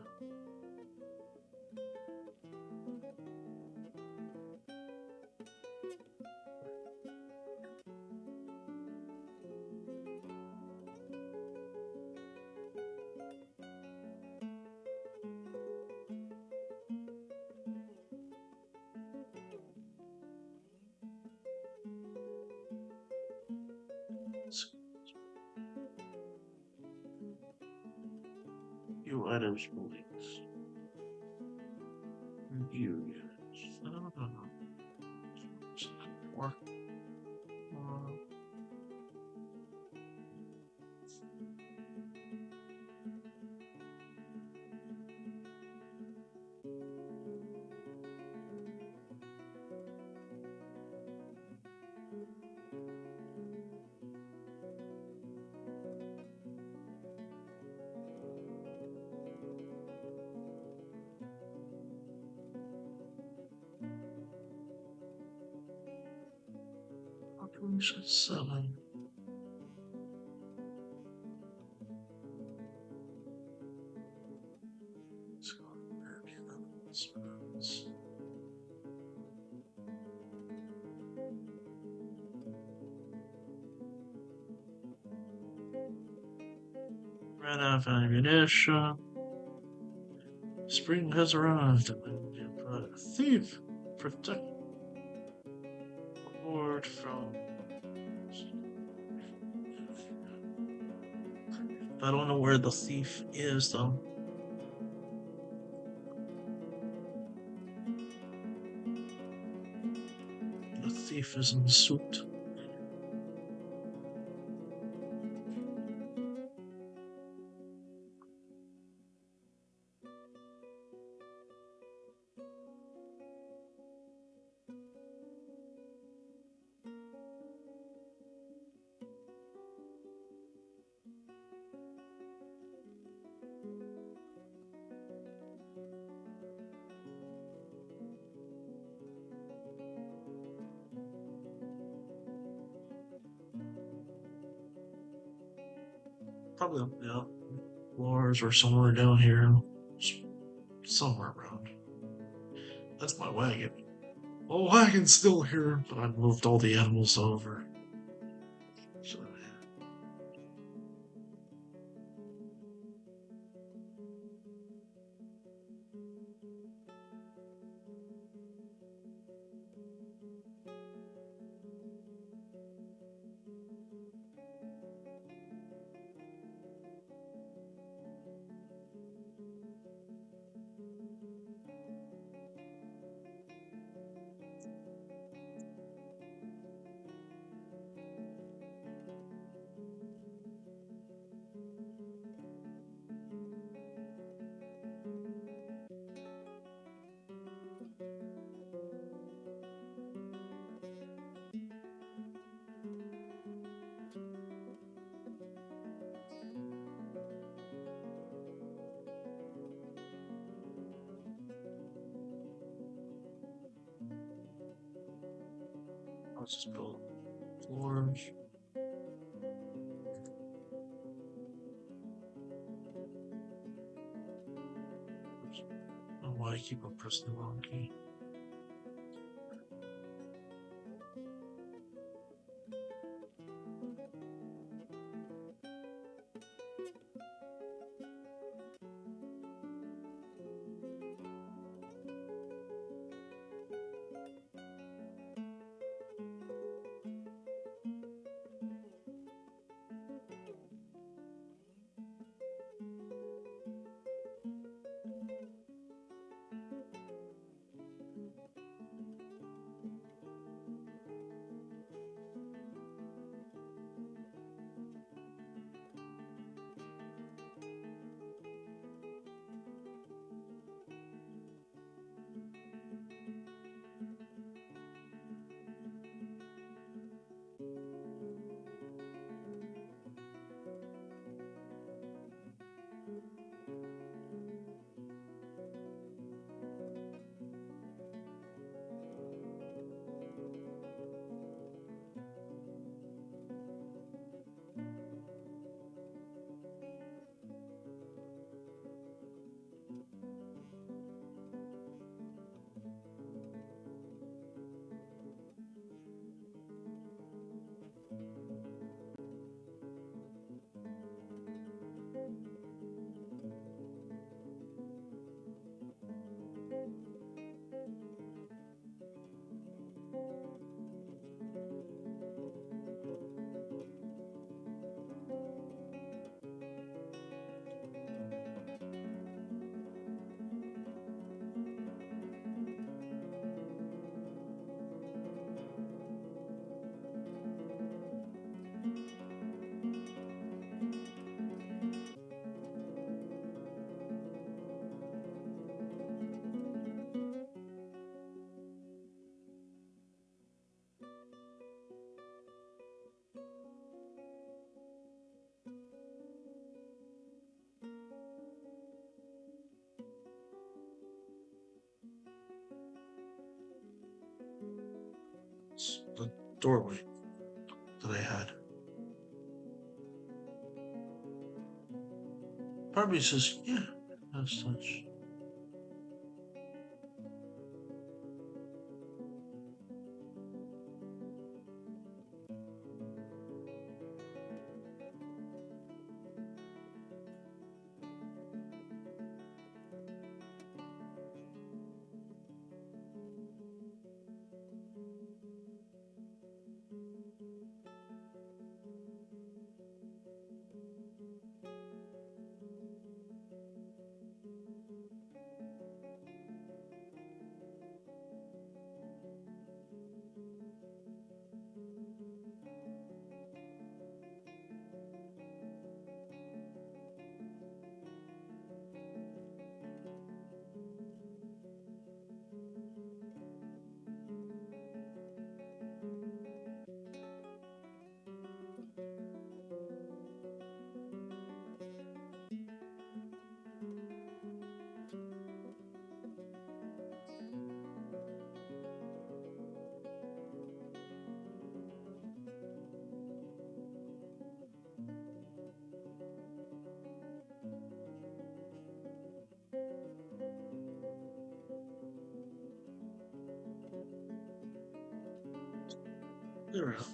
Few items released. Review units. I don't know. Or, Operation 7. Let's go American announcements. Ran out of ammunition. Spring has arrived. A thief. Protect. Reward from. I don't know where the thief is, though. The thief is in the suit. Probably, yeah. Floors or somewhere down here. Somewhere around. That's my wagon. Oh, wagon's still here, but I've moved all the animals over. So, I'll just build floors. Oops. I don't know why I keep on pressing the wrong key. It's the doorway that I had. Probably says, yeah, as such. There we go.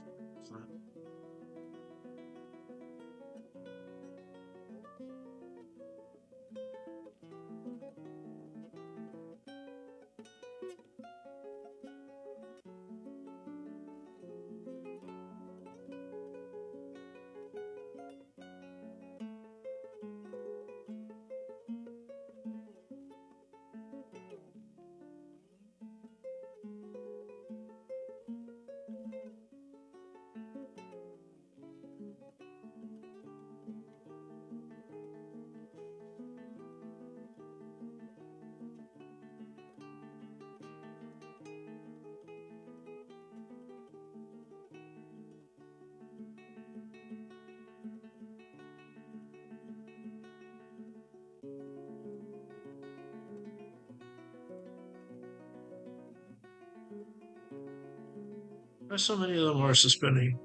Why so many of them are suspending?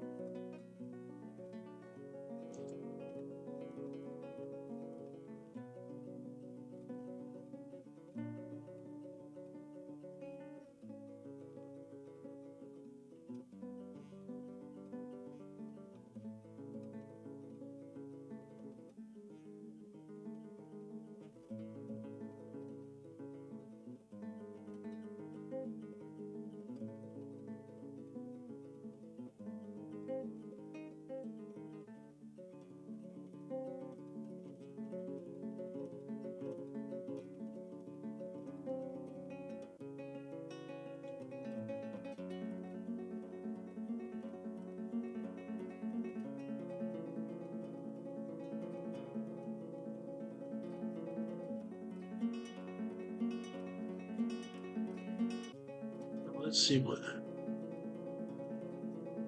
Let's see what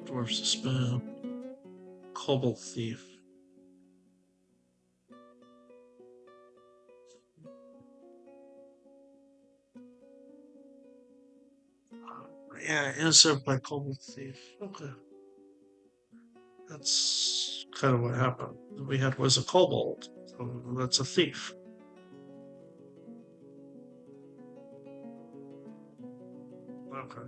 dwarf suspend. Cobalt thief. Yeah, answered by cobalt thief. Okay, that's kind of what happened. We had was a kobold, so that's a thief. Okay,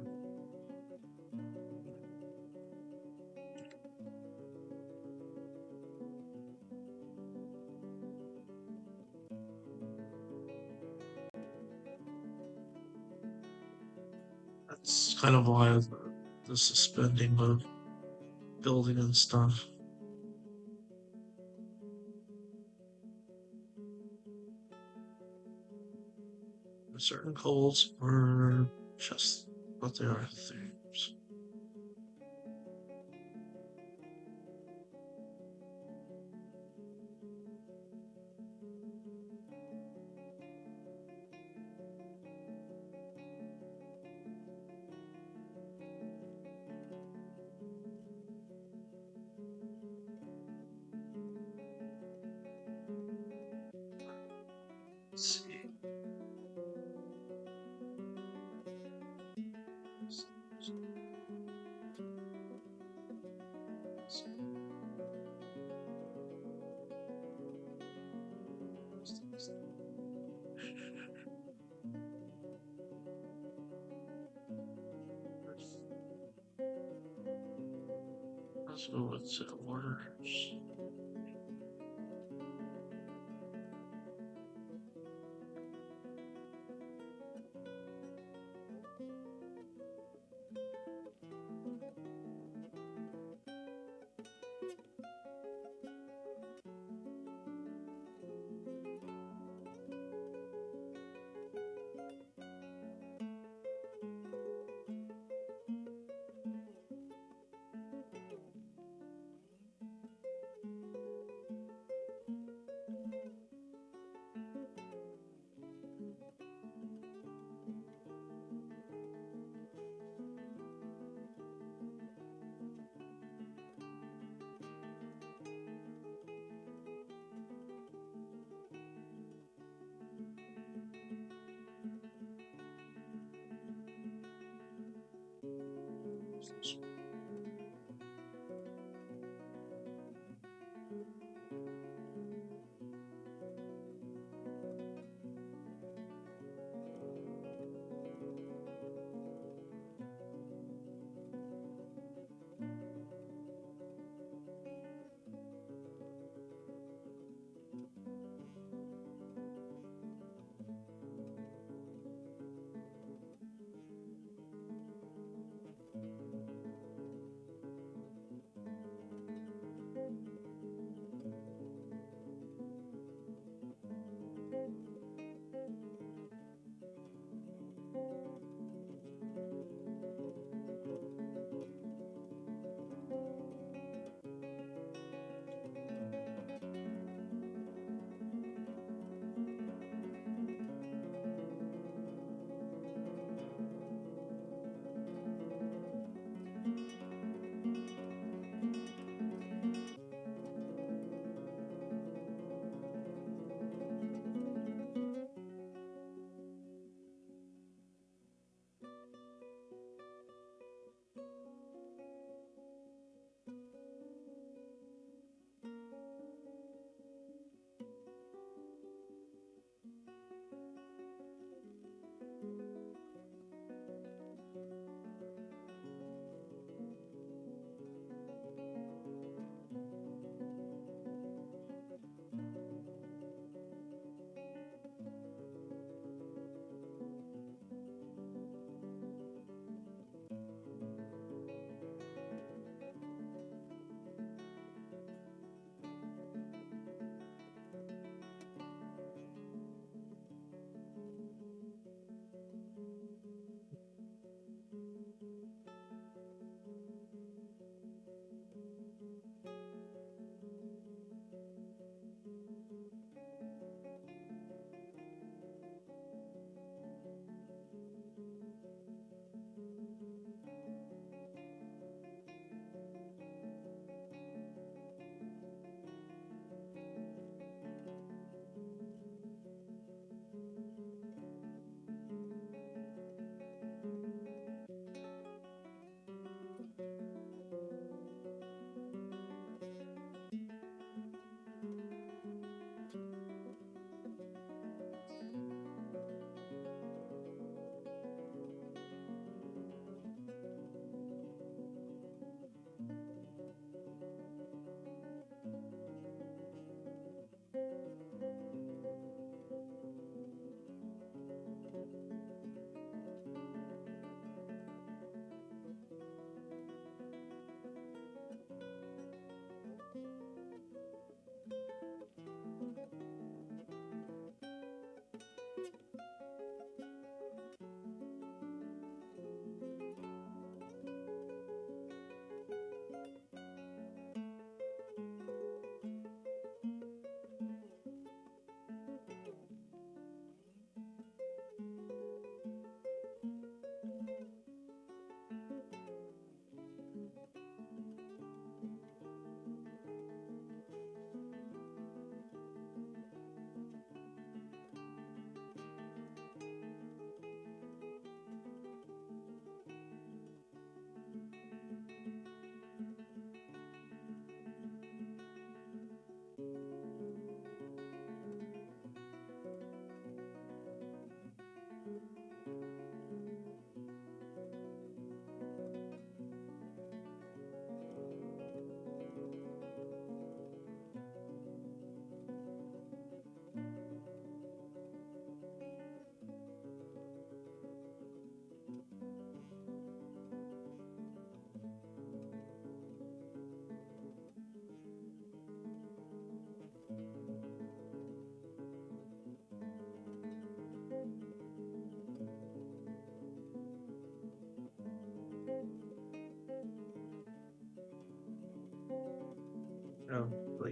that's kind of why the suspending of building and stuff. Certain kobolds are just what they are, thieves. Let's see. Let's go with orders.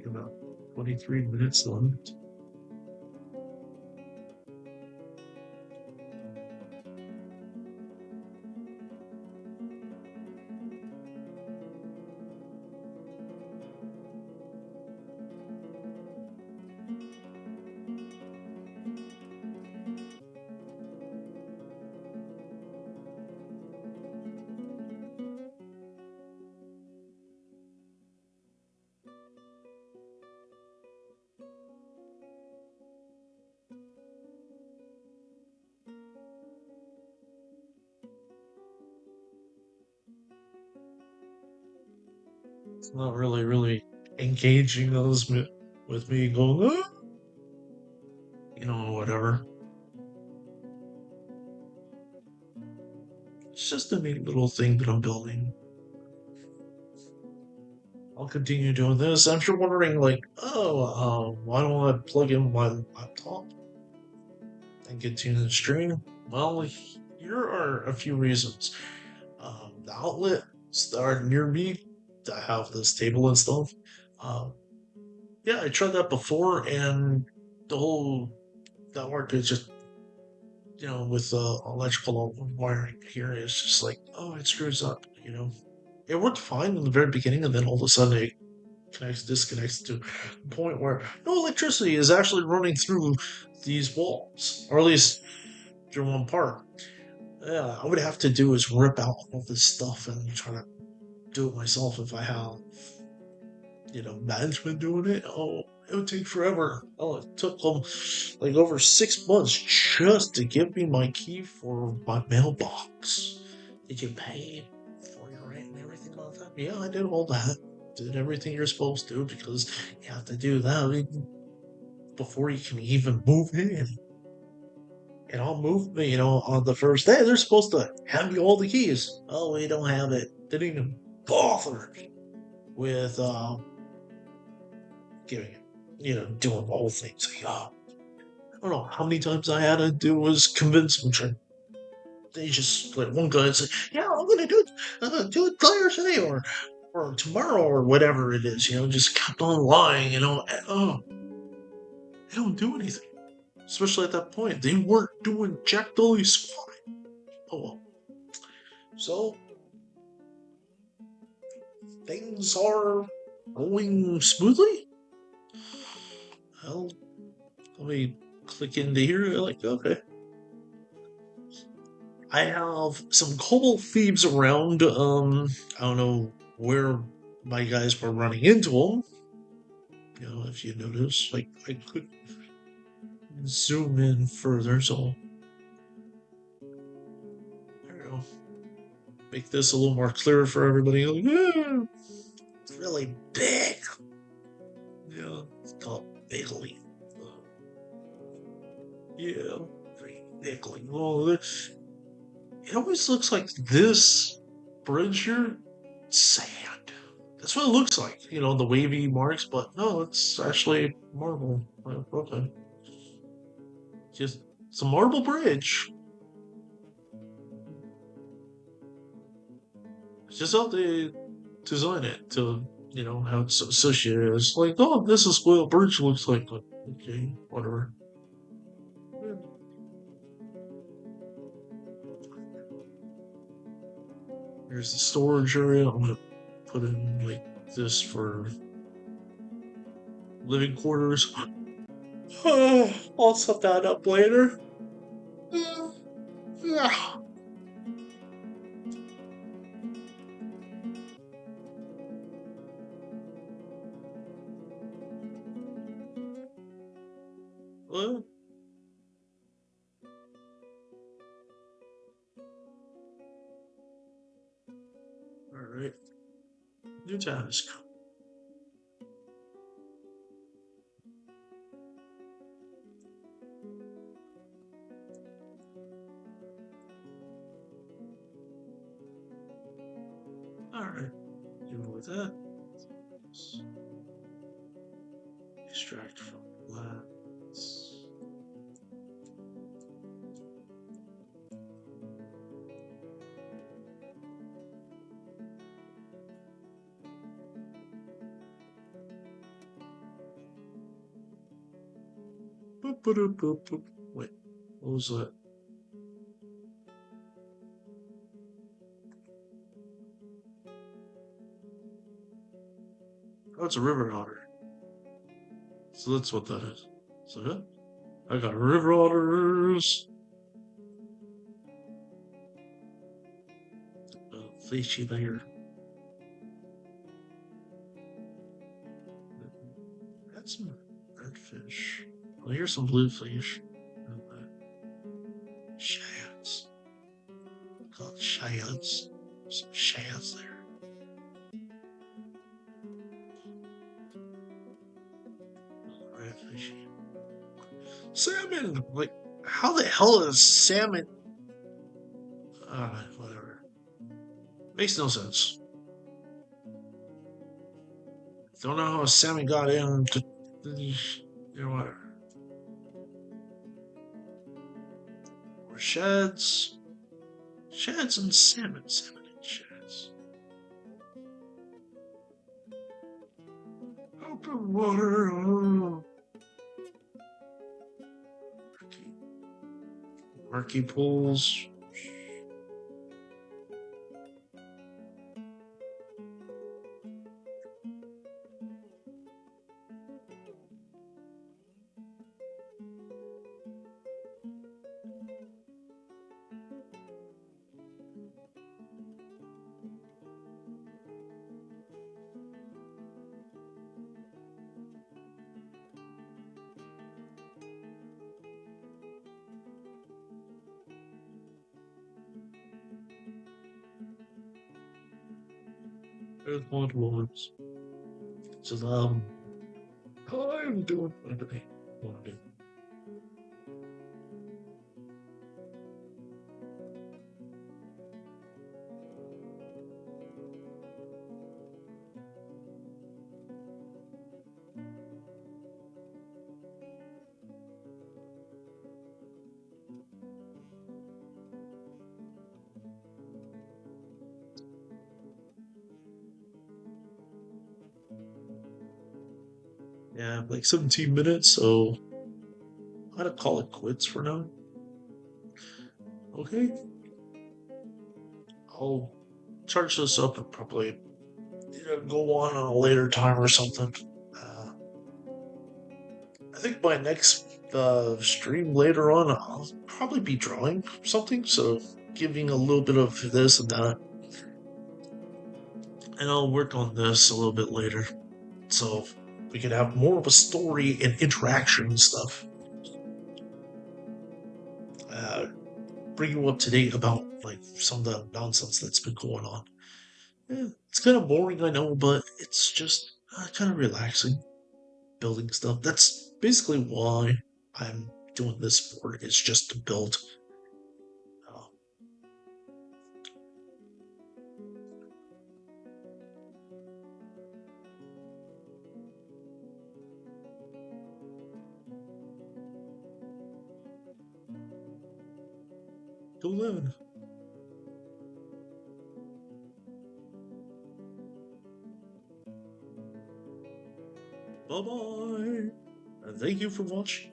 about 23 minutes left. It's not really engaging those with me going, "Ah," whatever. It's just a neat little thing that I'm building. I'll continue doing this. I'm sure wondering, like, oh, why don't I plug in my laptop and continue the stream? Well, here are a few reasons. The outlets that are near me that have this table and stuff. Um, yeah, I tried that before, and the whole network is just, with electrical wiring here, is just like, oh, it screws up. It worked fine in the very beginning, and then all of a sudden it disconnects to the point where no electricity is actually running through these walls, or at least through one part. Yeah, I would have to do is rip out all this stuff and try to do it myself if I have, management doing it. Oh, it would take forever. Oh, it took them like over 6 months just to give me my key for my mailbox. Did you pay for your rent and everything like that? Yeah, I did all that. Did everything you're supposed to because you have to do that before you can even move in. And I'll move, on the first day. They're supposed to hand me all the keys. Oh, we don't have it. Didn't even bother with giving it, doing the whole thing. So, I don't know how many times I had to do was convince them. They just, like, one guy said, yeah, I'm going to do it later today or tomorrow or whatever it is, just kept on lying, and, oh, they don't do anything. Especially at that point. They weren't doing Jack Dolly squat. Oh well. So, things are going smoothly. Well, let me click into here. Like, okay. I have some cobalt thieves around. I don't know where my guys were running into them. If you notice, like, I could zoom in further, so there we go. Make this a little more clear for everybody. Like, it's really big. Yeah, it's called Bigly. Yeah, very bigly. Oh, it always looks like this bridge here, sand. That's what it looks like. The wavy marks, but no, it's actually marble. Okay, just it's a marble bridge. It's just how they design it to, how it's associated. It's like, oh, this is what a bridge looks like. But okay, whatever. Here's the storage area. I'm gonna put in like this for living quarters. I'll set that up later. Yeah. Well, alright. New task. Alright. Deal with that. Extract from plants. Wait, what was that? Oh, it's a river otter. So that's what that is. So yeah, I got river otters. Fishy there. That's some redfish. Well, here's some bluefish. Shads. Called shads. Some shads there. Redfish. Salmon! Like, how the hell is salmon? Whatever. Makes no sense. Don't know how a salmon got into. You know, whatever. Or sheds. Sheds and salmon. Salmon and sheds. Open water. Oh. Murky pools. There's multiple ones. So I'm doing what I want to do. Yeah, like 17 minutes, so I'm gonna call it quits for now. Okay, I'll charge this up and probably go on a later time or something. Uh, I think my next stream later on, I'll probably be drawing something, so giving a little bit of this and that, and I'll work on this a little bit later, so we can have more of a story and interaction and stuff. Uh, bring you up to date about like some of the nonsense that's been going on. Yeah, it's kind of boring, I know, but it's just kind of relaxing building stuff. That's basically why I'm doing this for. It's just to build. Uh, Go then. Bye bye. And thank you for watching.